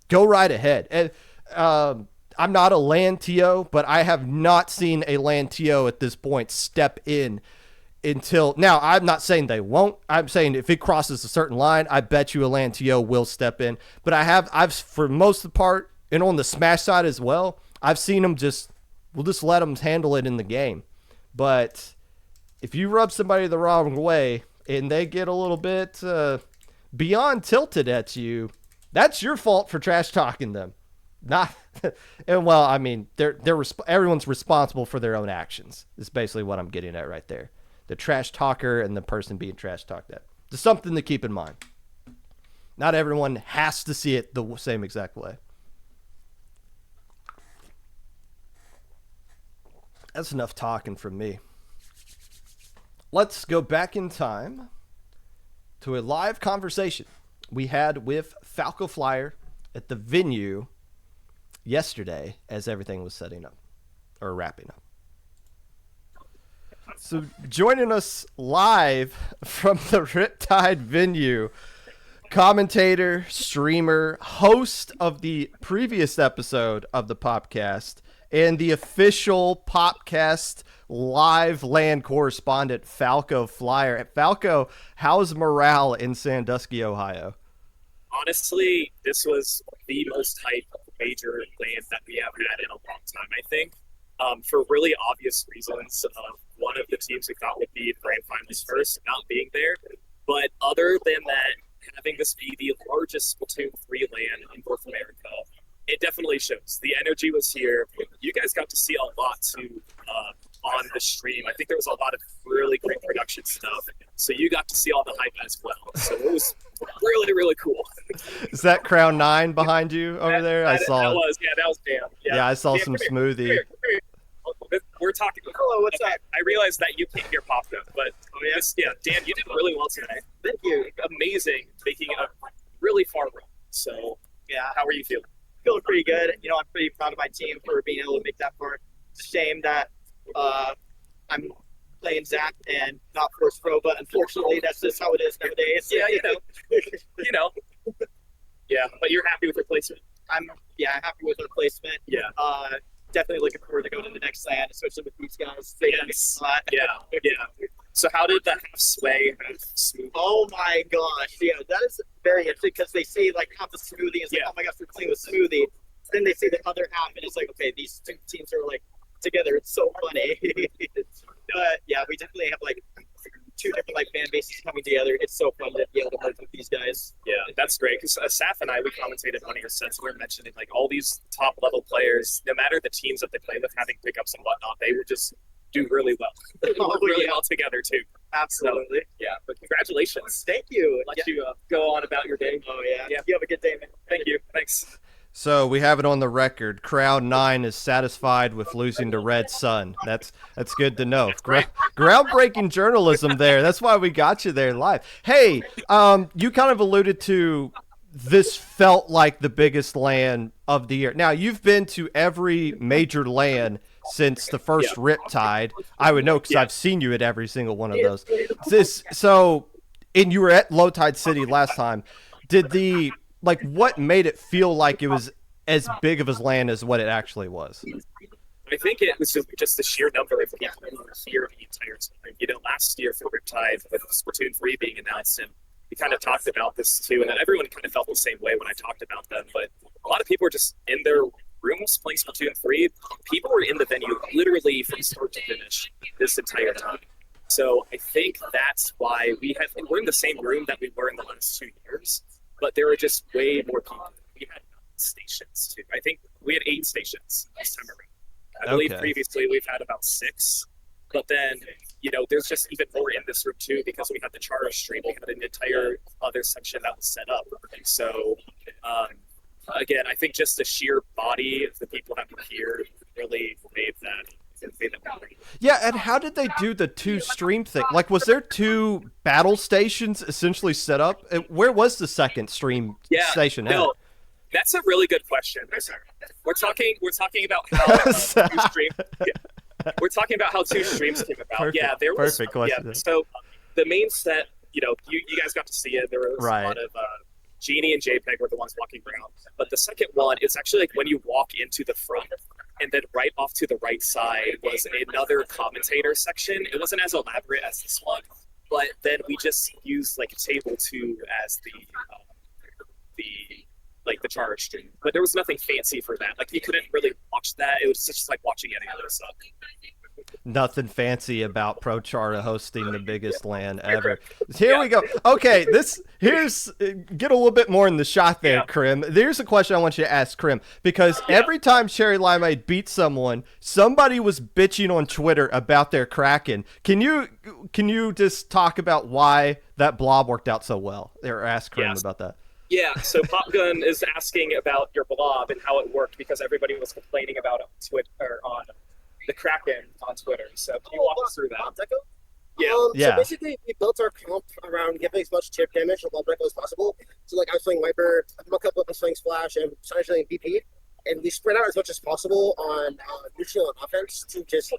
go right ahead. And I'm not a LAN TO, but I have not seen a LAN TO at this point step in until now. I'm not saying they won't. I'm saying if it crosses a certain line, I bet you a LAN TO will step in. But I've for most of the part, and on the Smash side as well, I've seen them we'll just let them handle it in the game. But if you rub somebody the wrong way and they get a little bit beyond tilted at you, that's your fault for trash talking them. Not, and well, I mean, everyone's responsible for their own actions. Is basically what I'm getting at right there. The trash talker and the person being trash talked at. Just something to keep in mind. Not everyone has to see it the same exact way. That's enough talking from me. Let's go back in time to a live conversation we had with Falco Flyer at the venue yesterday as everything was setting up or wrapping up. So joining us live from the Riptide venue, commentator, streamer, host of the previous episode of the Popcast, and the official Popcast live land correspondent, Falco Flyer. Falco, how's morale in Sandusky, Ohio? Honestly, this was the most hype major land that we have had in a long time, I think, for really obvious reasons. One of the teams we thought would be grand finals first, not being there. But other than that, having this be the largest Splatoon 3 land in North America, it definitely shows. The energy was here. You guys got to see a lot too on the stream. I think there was a lot of really great production stuff. So you got to see all the hype as well. So it was really, really cool. Is that Crown 9 behind you over there? I saw. That was Dan. Yeah, I saw some smoothie. Come here. We're talking. Hello, what's up? I realized that you can't hear Popcast, but Dan, you did really well today. Thank you. Amazing, making a really far run. So, how are you feeling? Feeling pretty good. I'm pretty proud of my team for being able to make that far. It's a shame that I'm playing Zach and not Force Pro, but unfortunately, that's just how it is nowadays. Yeah, Yeah, but you're happy with your placement? I'm happy with our placement. Yeah. Definitely looking forward to going to the next land, especially with these guys. Yeah. So how did the half sway smoothie? Oh my gosh, that is very interesting because they say like half the smoothie is like, oh my gosh, we're playing with smoothie. Then they say the other half, and it's like, okay, these two teams are like together. It's so funny. But yeah, we definitely have like two different like fan bases coming together. It's so fun to be able to work with these guys. Yeah, that's great. Because Saf and I, we commentated one of your sets. We were mentioning like all these top level players, no matter the teams that they play with, having pickups and whatnot, they would just do really well. Really well together too. Absolutely. So, yeah, but congratulations. Thank you. Let you go on about your day. Oh yeah. You have a good day, man. Thank you. Thanks. So we have it on the record. Crowd 9 is satisfied with losing to Red Sun. That's good to know. Groundbreaking journalism there. That's why we got you there live. Hey, you kind of alluded to this felt like the biggest LAN of the year. Now, you've been to every major LAN since the first Riptide. I would know because I've seen you at every single one of those. And you were at Low Tide City last time. What made it feel like it was as big of a LAN as what it actually was? I think it was just the sheer number of people who were here the entire time. Last year for Riptide, with Splatoon 3 being announced, and we kind of talked about this too, and then everyone kind of felt the same way when I talked about them. But a lot of people were just in their rooms playing Splatoon 3. People were in the venue literally from start to finish this entire time. So I think that's why we're in the same room that we were in the last 2 years. But there were just way more people. We had stations too. I think we had 8 stations this time around. I believe previously we've had about 6. But then, there's just even more in this room too because we had the charter stream. We had an entire other section that was set up. So, again, I think just the sheer body of the people that were here really made that. Yeah, and how did they do the 2 stream thing? Like, was there 2 battle stations essentially set up? Where was the second stream station? No, that's a really good question. We're talking about how we're talking about how 2 streams came about. Perfect, there was perfect question. Yeah, so the main set, you guys got to see it. There was a lot of Genie and JPEG were the ones walking around. But the second one is actually like when you walk into the front, and then right off to the right side was another commentator section. It wasn't as elaborate as this one, but then we just used like a table 2 as the charter stream. But there was nothing fancy for that. Like you couldn't really watch that. It was just like watching any other stuff. Nothing fancy about Pro Charter hosting the biggest LAN ever. Here we go. Okay, get a little bit more in the shot there, Krim. There's a question I want you to ask Krim, because every time Cherry Limeade beat someone, somebody was bitching on Twitter about their Kraken. Can you just talk about why that blob worked out so well? Or ask Krim about that. Yeah, so Popgun is asking about your blob and how it worked because everybody was complaining about it on the Kraken on Twitter. So can you walk us through that? So basically, we built our comp around giving as much chip damage and Blob Deco as possible. So like I was playing Viper, Muck Up was playing Splash, and Sonny's playing BP. And we spread out as much as possible on neutral and offense to just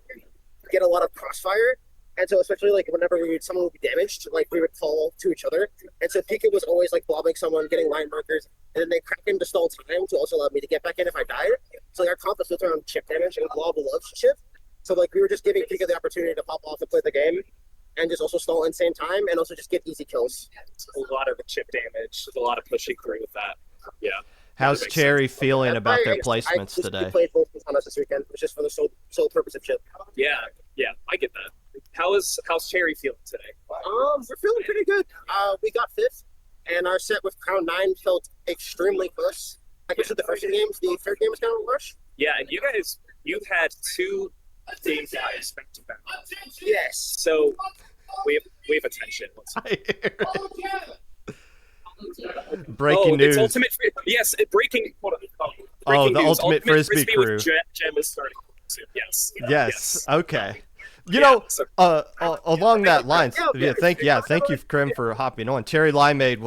get a lot of crossfire. And so especially like whenever someone would be damaged, like we would call to each other. And so Pika was always like blobbing someone, getting line markers, and then they crack him to stall time to also allow me to get back in if I died. So like our comp was built around chip damage and blob loves chip. So like we were just giving Pika the opportunity to pop off and play the game, and just also stall insane time, and also just get easy kills. A lot of the chip damage, a lot of pushing through with that. Yeah. How's Cherry feeling about their I placements just today? played both on us this weekend. It was just for the sole purpose of chip. Yeah, I get that. How's Cherry feeling today? We're feeling pretty good. We got fifth, and our set with Crown 9 felt extremely close. Like we said, the first two games, the third game was kind of rush. Yeah, and you've had 2 game ties back to back. Yes. So we have attention. Breaking news. It's breaking. Hold on. The news. Ultimate Frisbee crew. With Gem is starting soon. Yes. Okay. You know, along that line, thank you, Krim, for hopping on. Cherry Limeade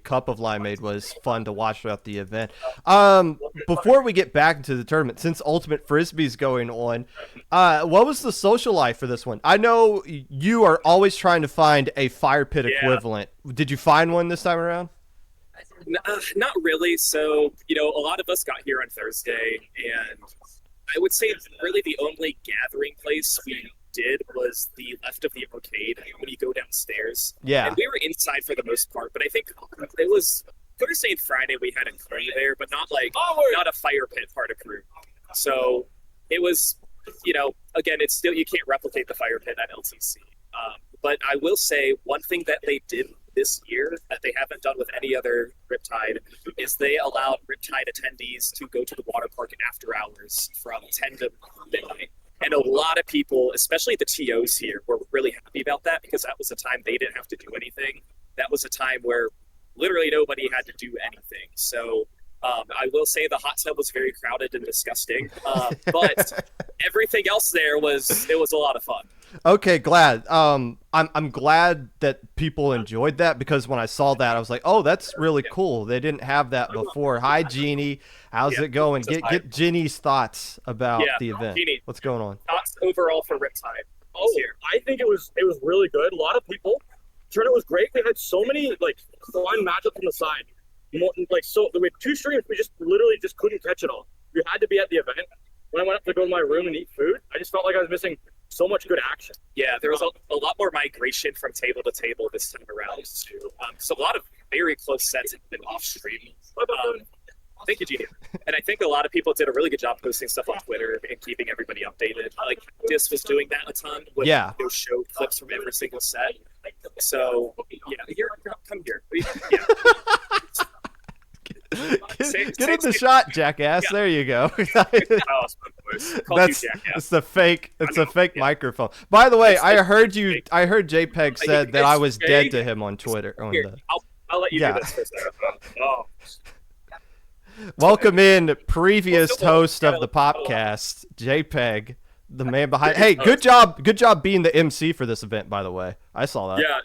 Cup of Limeade was fun to watch throughout the event. Before we get back into the tournament, since Ultimate Frisbee's going on, what was the social life for this one? I know you are always trying to find a fire pit equivalent. Did you find one this time around? Not really. So, a lot of us got here on Thursday, and I would say really the only gathering place we did was the left of the arcade when you go downstairs. Yeah. And we were inside for the most part, but I think it was Thursday and Friday we had a crew there, but not a fire pit part of crew. So it was, again, it's still, you can't replicate the fire pit at LTC. But I will say one thing that they did this year that they haven't done with any other Riptide is they allowed Riptide attendees to go to the water park after hours from 10 to midnight. And a lot of people, especially the TOs here, were really happy about that because that was a time they didn't have to do anything. That was a time where literally nobody had to do anything. So I will say the hot tub was very crowded and disgusting, but everything else there was a lot of fun. Okay, glad. I'm glad that people enjoyed that because when I saw that, I was like, oh, that's really cool. They didn't have that before. Hi, Jeannie. How's it going? Get Jeannie's thoughts about the event. Jeannie, what's going on? Thoughts overall for Riptide? I think it was really good. A lot of people. Tournament was great. We had so many fun matchups on the side. We had 2 streams. We just literally couldn't catch it all. We had to be at the event. When I went up to go to my room and eat food, I just felt like I was missing so much good action. Yeah, there was a lot more migration from table to table this time around too. So a lot of very close sets have been off stream. Thank you, Jeannie. And I think a lot of people did a really good job posting stuff on Twitter and keeping everybody updated. Like Dis was doing that a ton. They'll show clips from every single set. So come here. Get in the shot, jackass. There you go. It's the fake. It's a fake microphone. By the way, I heard JPEG said that I was dead to him on Twitter. I'll let you do this for a second. Oh. Welcome in previous host of the Popcast, JPEG, the man behind. Hey, good job being the MC for this event. By the way, I saw that. Yeah,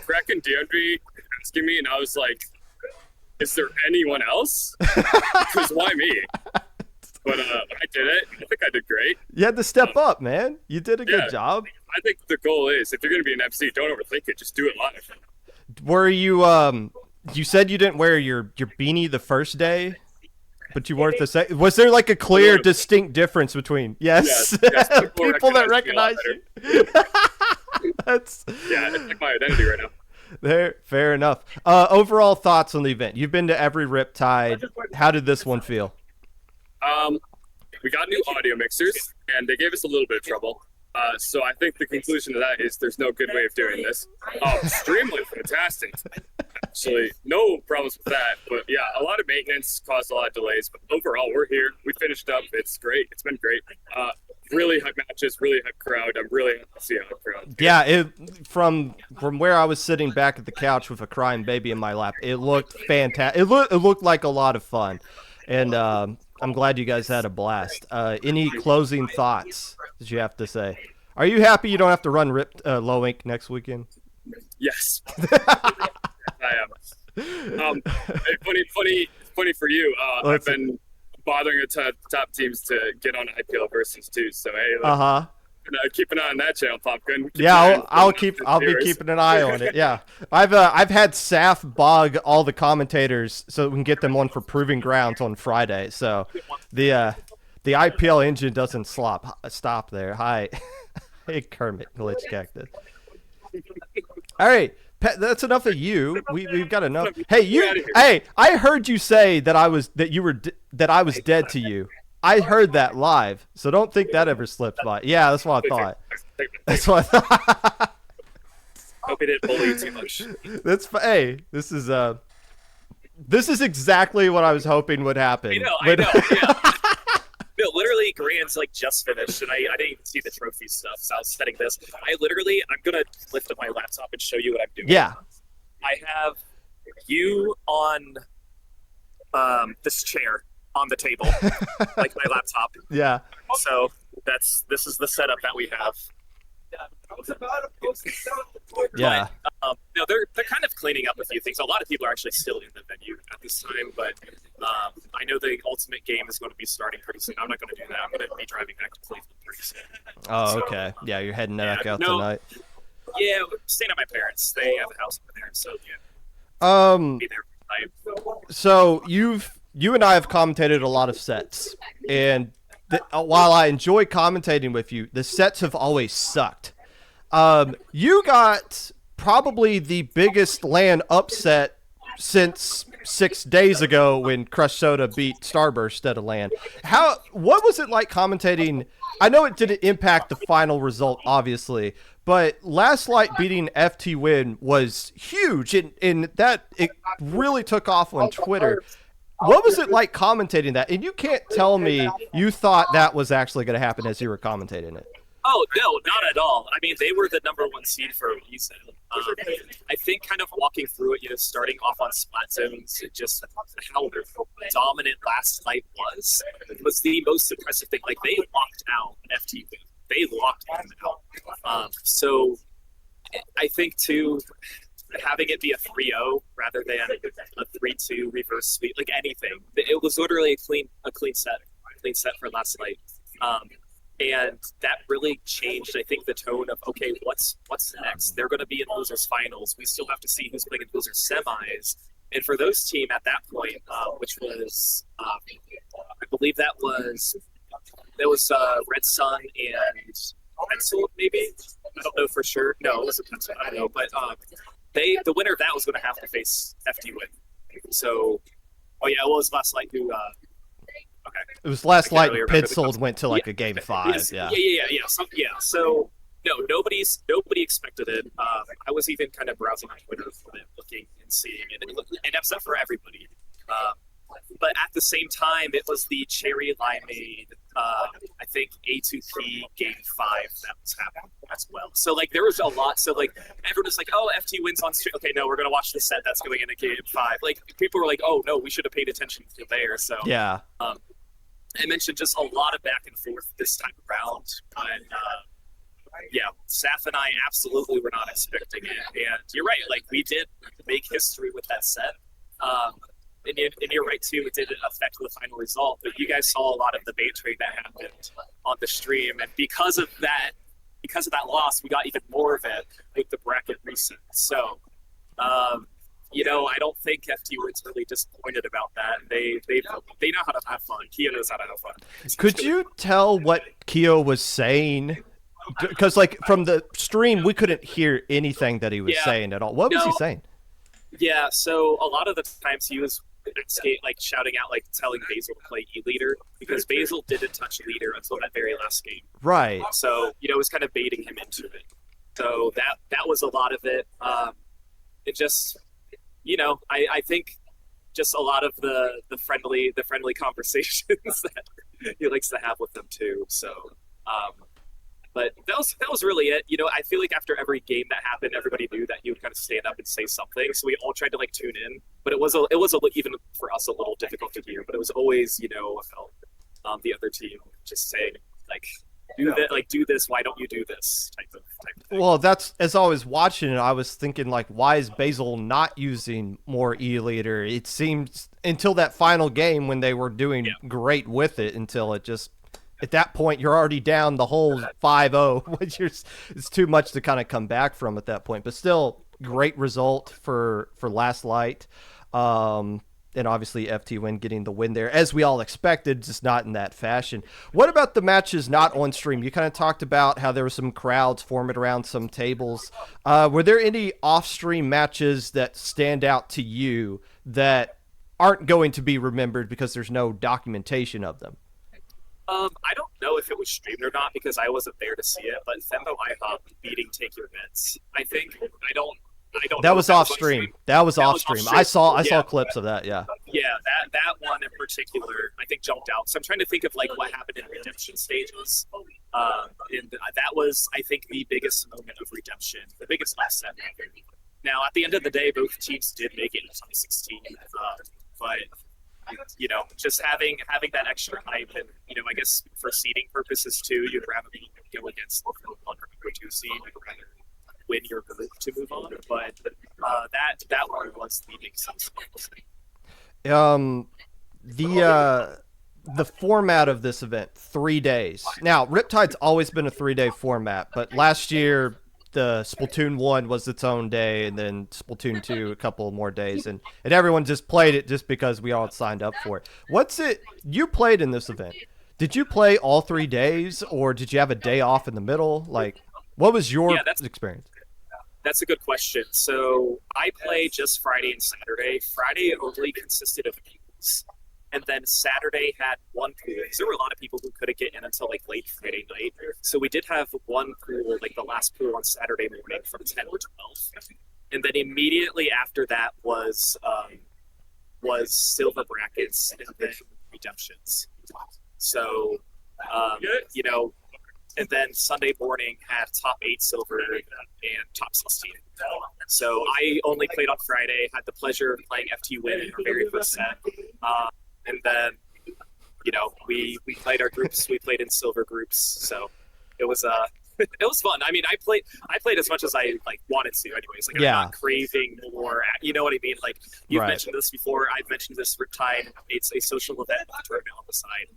Crack and DeAndre asking me, and I was like, "Is there anyone else? Because why me?" But I did it. I think I did great. You had to step up, man. You did a good job. I think the goal is, if you're going to be an MC, don't overthink it. Just do it live. Were you you said you didn't wear your beanie the first day, but you wore it the second. Was there like a clear, distinct difference between yes people that recognize you? That's it's like my identity right now. There, fair enough. Overall thoughts on the event. You've been to every Riptide. How did this one feel? We got new audio mixers, and they gave us a little bit of trouble. So I think the conclusion to that is there's no good way of doing this. Extremely fantastic. Actually, no problems with that. But yeah, a lot of maintenance caused a lot of delays. But overall, we're here. We finished up. It's great. It's been great. Really hype matches, really hype crowd. I'm really happy to see a hype crowd. Yeah, from where I was sitting back at the couch with a crying baby in my lap, it looked fantastic. It looked like a lot of fun. And I'm glad you guys had a blast. Any closing thoughts that you have to say? Are you happy you don't have to run Low Ink next weekend? Yes. I am. Funny for you. I've been bothering the top teams to get on IPL versus too. So hey, Keep an eye on that channel, Popgun. Yeah, I'll be keeping an eye on it. Yeah, I've had Saf bog all the commentators so we can get them on for Proving Grounds on Friday. So the IPL engine doesn't stop there. Hi, hey Kermit Glitch Cactus. All right, that's enough of you. We've got enough. Hey, Hey, I heard you say that I was dead to you. I heard that live, so don't think that ever slipped by. Yeah, that's what I thought. That's what I thought. Hope he didn't bully you too much. Hey, this is exactly what I was hoping would happen. I know. Yeah. No, literally, Grand's like just finished, and I didn't even see the trophy stuff, so I was setting this. I'm gonna lift up my laptop and show you what I'm doing. Yeah. I have you on this chair on the table, like my laptop. Yeah. So this is the setup that we have. Yeah. But, no, they're kind of cleaning up a few things. A lot of people are actually still in the venue at this time, but I know the ultimate game is going to be starting pretty soon. I'm not going to do that. I'm going to be driving back to Cleveland pretty soon. Oh, okay. Yeah, you're heading back out tonight. Yeah, staying at my parents. They have a house over there, so yeah. Be there. So you and I have commentated a lot of sets, and while I enjoy commentating with you, the sets have always sucked. You got probably the biggest LAN upset since 6 days ago when Crush Soda beat Starburst instead of LAN. What was it like commentating? I know it didn't impact the final result, obviously, but Last Light beating FT Win was huge, and that it really took off on Twitter. What was it like commentating that? And you can't tell me you thought that was actually going to happen as you were commentating it. Oh, no, not at all. I mean, they were the number one seed for a reason. I think kind of walking through it, starting off on splat zones, just how dominant Last Light was the most impressive thing. Like, they locked out FT Win. They locked him out. So I think, too, having it be a 3-0 rather than a 3-2 reverse sweep, like anything. It was literally a clean set for Last Light. And that really changed, I think, the tone of, okay, what's next? They're going to be in losers finals. We still have to see who's playing in losers semis. And for those team at that point, which was, I believe that was Red Sun and Pencil, maybe? I don't know for sure. No, it wasn't Pencil. I don't know. But the winner of that was going to have to face FT Win. So, it was Last Light who. Okay. It was Last Light. Pitsold went to like a game 5. Yeah. So no, nobody expected it. I was even kind of browsing on Twitter for it, looking and seeing it, and upset for everybody. But at the same time, it was the cherry limeade, I think A2P game 5 that was happening as well. So like there was a lot. So like everyone was like, "Oh, FT wins on stream. Okay, no, we're gonna watch the set that's going into game 5." Like people were like, "Oh no, we should have paid attention to there." So yeah. I mentioned just a lot of back and forth this time around, and Saf and I absolutely were not expecting it. And you're right, like we did make history with that set. And you're right too, it didn't affect the final result, but you guys saw a lot of the bait trade that happened on the stream, and because of that loss, we got even more of it with the bracket reset. So, I don't think FT was really disappointed about that. They know how to have fun. Keo knows how to have fun. Could you tell what Keo was saying? Because like from the stream, we couldn't hear anything that he was saying at all. What was he saying? Yeah, so a lot of the times he was like shouting out, like telling Basil to play E-Leader, because Basil didn't touch Leader until that very last game. Right. So, it was kind of baiting him into it. So that was a lot of it. It just, I think just a lot of the friendly conversations that he likes to have with them too. So, but that was really it. I feel like after every game that happened, everybody knew that he would kind of stand up and say something. So we all tried to like tune in, but it was even for us a little difficult to hear. But it was always, about the other team just saying like, do this. Why don't you do this type of thing. Well, that's, as I was watching it, I was thinking like, why is Basil not using more E-Leader? It seems until that final game when they were doing great with it, until it at that point you're already down the whole 5-0, which it's too much to kind of come back from at that point. But still, great result for Last Light. And obviously FT Win getting the win there, as we all expected, just not in that fashion. What about the matches not on stream? You kind of talked about how there were some crowds forming around some tables. Were there any off-stream matches that stand out to you that aren't going to be remembered because there's no documentation of them? I don't know if it was streamed or not because I wasn't there to see it, but Fembo IHOP beating Take Your Meds. I don't That know was if off stream. That was off stream. I saw clips of that. Yeah. Yeah, that one in particular, I think jumped out. So I'm trying to think of like what happened in redemption stages. And that was, I think, the biggest moment of redemption, the biggest last set. Now, at the end of the day, both teams did make it in 2016, but just having that extra hype, and I guess for seeding purposes too, you'd rather go against the number 2 seed. You'd rather win your group to move on, but that one was the big sense. The format of this event, 3 days. Now, Riptide's always been a 3-day format, but last year the Splatoon 1 was its own day, and then Splatoon 2 a couple more days, and everyone just played it just because we all signed up for it. You played in this event. Did you play all 3 days, or did you have a day off in the middle? Like, what was your experience? That's a good question. So I played just Friday and Saturday. Friday only consisted of pools, and then Saturday had one pool. There were a lot of people who couldn't get in until like late Friday night. So we did have one pool, like the last pool on Saturday morning from 10 to 12. And then immediately after that was silver brackets and then redemptions. So, and then Sunday morning had top 8 silver and top 16. So I only played on Friday, had the pleasure of playing FT Win in our very first set. And then, we played our groups, we played in silver groups. So it was it was fun. I mean, I played as much as I wanted to anyways. Like, I'm not craving more, you know what I mean? Like, you've mentioned this before, I've mentioned this Riptide. It's a social event with a tournament on the side.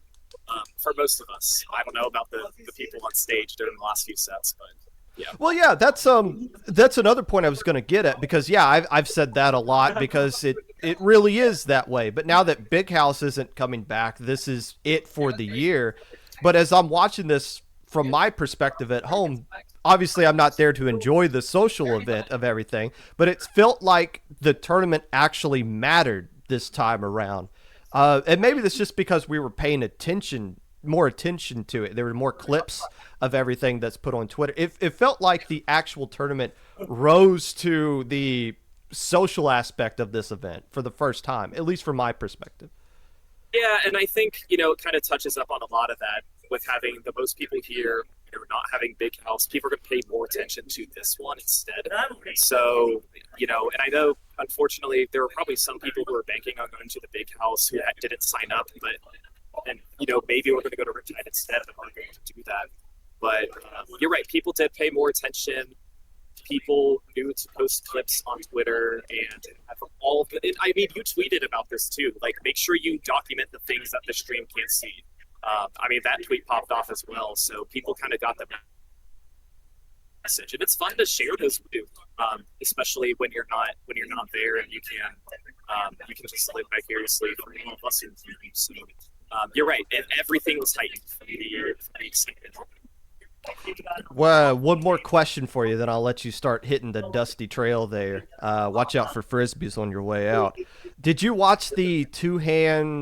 For most of us, I don't know about the people on stage during the last few sets, but yeah. Well, yeah, that's another point I was going to get at, because I've said that a lot, because it really is that way. But now that Big House isn't coming back, this is it for the year. But as I'm watching this from my perspective at home, obviously I'm not there to enjoy the social event of everything, but it felt like the tournament actually mattered this time around. And maybe that's just because we were paying more attention to it. There were more clips of everything that's put on Twitter. It felt like the actual tournament rose to the social aspect of this event for the first time, at least from my perspective. Yeah, and I think, it kind of touches up on a lot of that with having the most people here, not having Big House. People are going to pay more attention to this one instead. So, and I know, unfortunately, there were probably some people who were banking on going to the Big House who didn't sign up, and maybe we're going to go to Riptide instead if we're going to do that. But you're right, people did pay more attention. People knew to post clips on Twitter and have all of it. I mean, you tweeted about this too. Like, make sure you document the things that the stream can't see. That tweet popped off as well, so people kind of got the message, and it's fun to share those with you, especially when you're not there, and you can just live vicariously from all of us in the team. So you're right, and everything was heightened from the excitement. Well, one more question for you, then I'll let you start hitting the dusty trail there. Watch out for frisbees on your way out. Did you watch the two-player,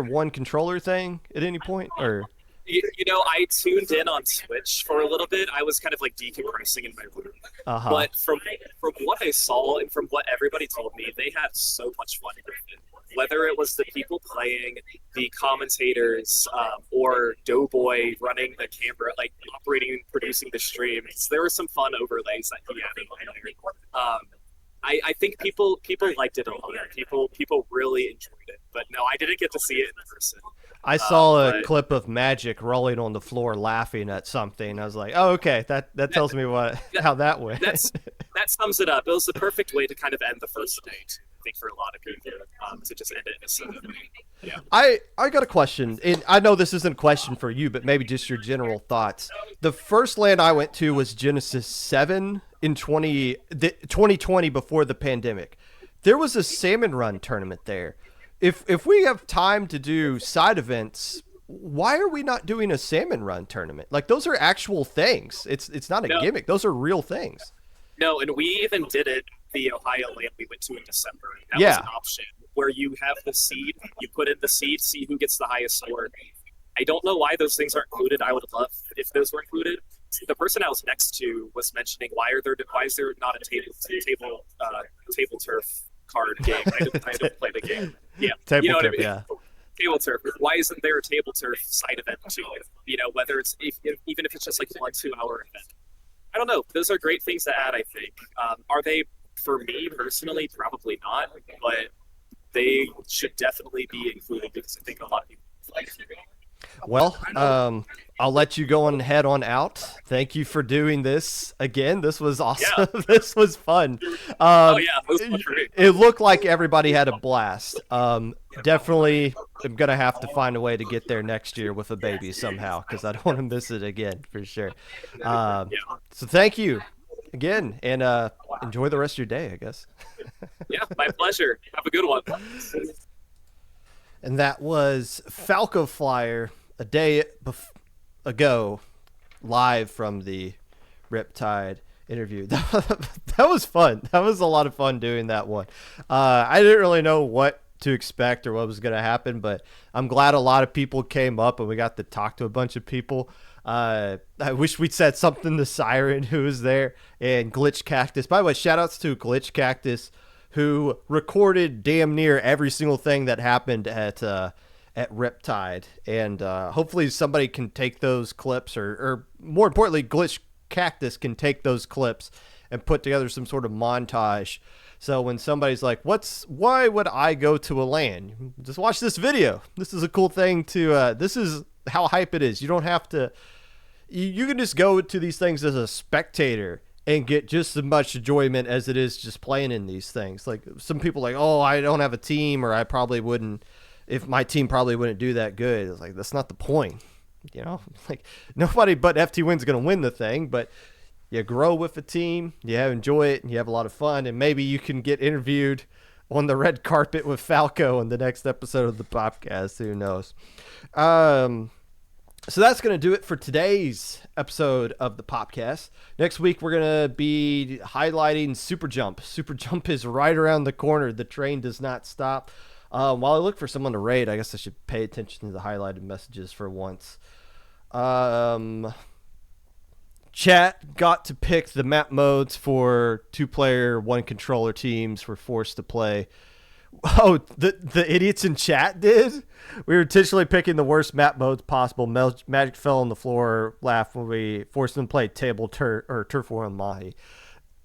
one controller thing at any point, or? I tuned in on Twitch for a little bit. I was kind of like decompressing in my room. But from what I saw and from what everybody told me, they had so much fun with it. Whether it was the people playing, the commentators, or Doughboy running the camera, like operating and producing the streams, there were some fun overlays that he had in there. I think people liked it a lot. People really enjoyed it. But no, I didn't get to see it in person. I saw a clip of Magic rolling on the floor laughing at something. I was like, oh, okay, that tells me how that went. That sums it up. It was the perfect way to kind of end the first night. think for a lot of people to just end it in a season. Yeah. I got a question, and I know this isn't a question for you, but maybe just your general thoughts. The first land I went to was Genesis 7 in 2020 before the pandemic. There was a salmon run tournament there. If we have time to do side events, why are we not doing a salmon run tournament? Like, those are actual things. It's not a gimmick. Those are real things. No, and we even did it the Ohio land we went to in December. That Yeah. was an option where you have the seed, you put in the seed, see who gets the highest score. I don't know why those things aren't included. I would love if those were included. The person I was next to was mentioning why is there not a table turf card game? I don't play the game. Yeah, Table you know what I turf, mean? yeah. Table turf. Why isn't there a table turf side event to it? You know, whether it's even if it's just like 1-2 hour event. I don't know. Those are great things to add, I think. Are they, for me personally? Probably not, but they should definitely be included because I think a lot of people like it. Well, I'll let you go on head on out. Thank you for doing this again. This was awesome. Yeah. This was fun. Oh, yeah. It was fun for me. It looked like everybody had a blast. Definitely am going to have to find a way to get there next year with a baby somehow because I don't want to miss it again for sure. So thank you again, and enjoy the rest of your day, I guess. Yeah, my pleasure. Have a good one. And that was Falco Flyer a day ago, live from the Riptide interview. That was fun. That was a lot of fun doing that one. I didn't really know what to expect or what was going to happen, but I'm glad a lot of people came up and we got to talk to a bunch of people. I wish we'd said something to Siren, who was there, and Glitch Cactus. By the way, shout outs to Glitch Cactus, who recorded damn near every single thing that happened at Riptide. And hopefully somebody can take those clips, or more importantly, Glitch Cactus can take those clips and put together some sort of montage. So when somebody's like, why would I go to a LAN? Just watch this video. This is a cool thing to, this is how hype it is. You don't have to, you can just go to these things as a spectator and get just as much enjoyment as it is just playing in these things. Like, some people are like, oh, I don't have a team, or I probably wouldn't, if my team probably wouldn't do that good. It's like, that's not the point. You know, like, nobody but FT Win's going to win the thing, but you grow with a team, you enjoy it, and you have a lot of fun, and maybe you can get interviewed on the red carpet with Falco in the next episode of the Popcast. Who knows? So that's going to do it for today's episode of the Popcast. Next week, we're going to be highlighting Super Jump. Super Jump is right around the corner. The train does not stop. While I look for someone to raid, I guess I should pay attention to the highlighted messages for once. Chat got to pick the map modes for 2-player, 1-controller teams. We're forced to play. Oh, the idiots in chat did? We were intentionally picking the worst map modes possible. Magic fell on the floor, laughed when we forced them to play Turf War on Mahi.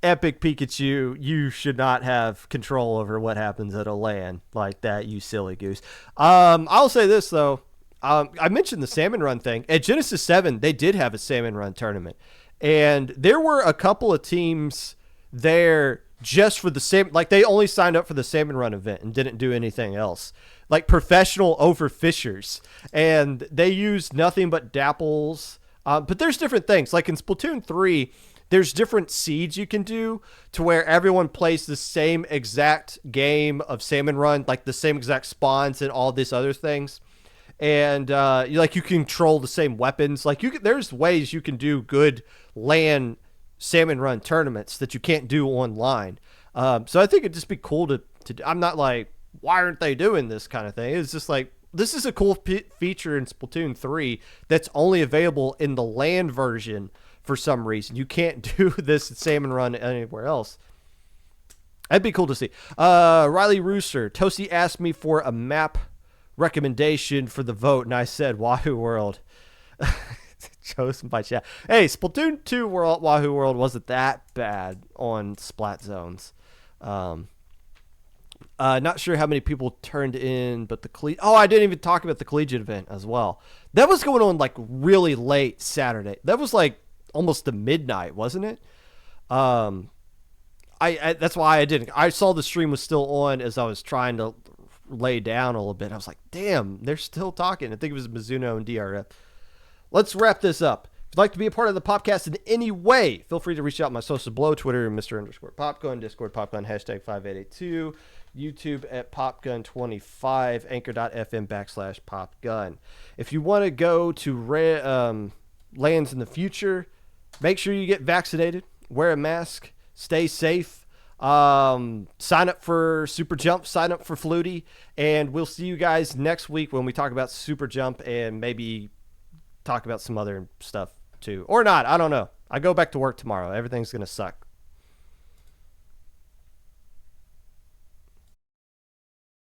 Epic Pikachu, you should not have control over what happens at a LAN like that, you silly goose. I'll say this, though. I mentioned the Salmon Run thing. At Genesis 7, they did have a Salmon Run tournament. And there were a couple of teams there just for the same, like, they only signed up for the Salmon Run event and didn't do anything else. Like, professional overfishers. And they used nothing but dapples. But there's different things. Like in Splatoon 3, there's different seeds you can do to where everyone plays the same exact game of Salmon Run, like the same exact spawns and all these other things. And you can control the same weapons. Like, there's ways you can do good LAN Salmon Run tournaments that you can't do online. So I think it'd just be cool to I'm not like, why aren't they doing this kind of thing? It's just like, this is a cool feature in Splatoon 3 that's only available in the LAN version for some reason. You can't do this Salmon Run anywhere else. That'd be cool to see. Riley Rooster, Toasty asked me for a map recommendation for the vote, and I said Wahoo World. Chosen by chat. Hey, Splatoon 2 Wahoo World wasn't that bad on Splat Zones. Not sure how many people turned in, but I didn't even talk about the collegiate event as well. That was going on like really late Saturday. That was like almost to midnight, wasn't it? I that's why I didn't. I saw the stream was still on as I was trying to lay down a little bit. I was like, damn, they're still talking. I think it was Mizuno and DRF. Let's wrap this up. If you'd like to be a part of the podcast in any way, feel free to reach out on my social below, Twitter, Mr_Popgun, Discord, Popgun, #5882, YouTube at Popgun25, Anchor.fm/Popgun. If you want to go to lands in the future, make sure you get vaccinated, wear a mask, stay safe, sign up for Super Jump, sign up for Flutie, and we'll see you guys next week when we talk about Super Jump and maybe talk about some other stuff too. Or not, I don't know. I go back to work tomorrow. Everything's going to suck.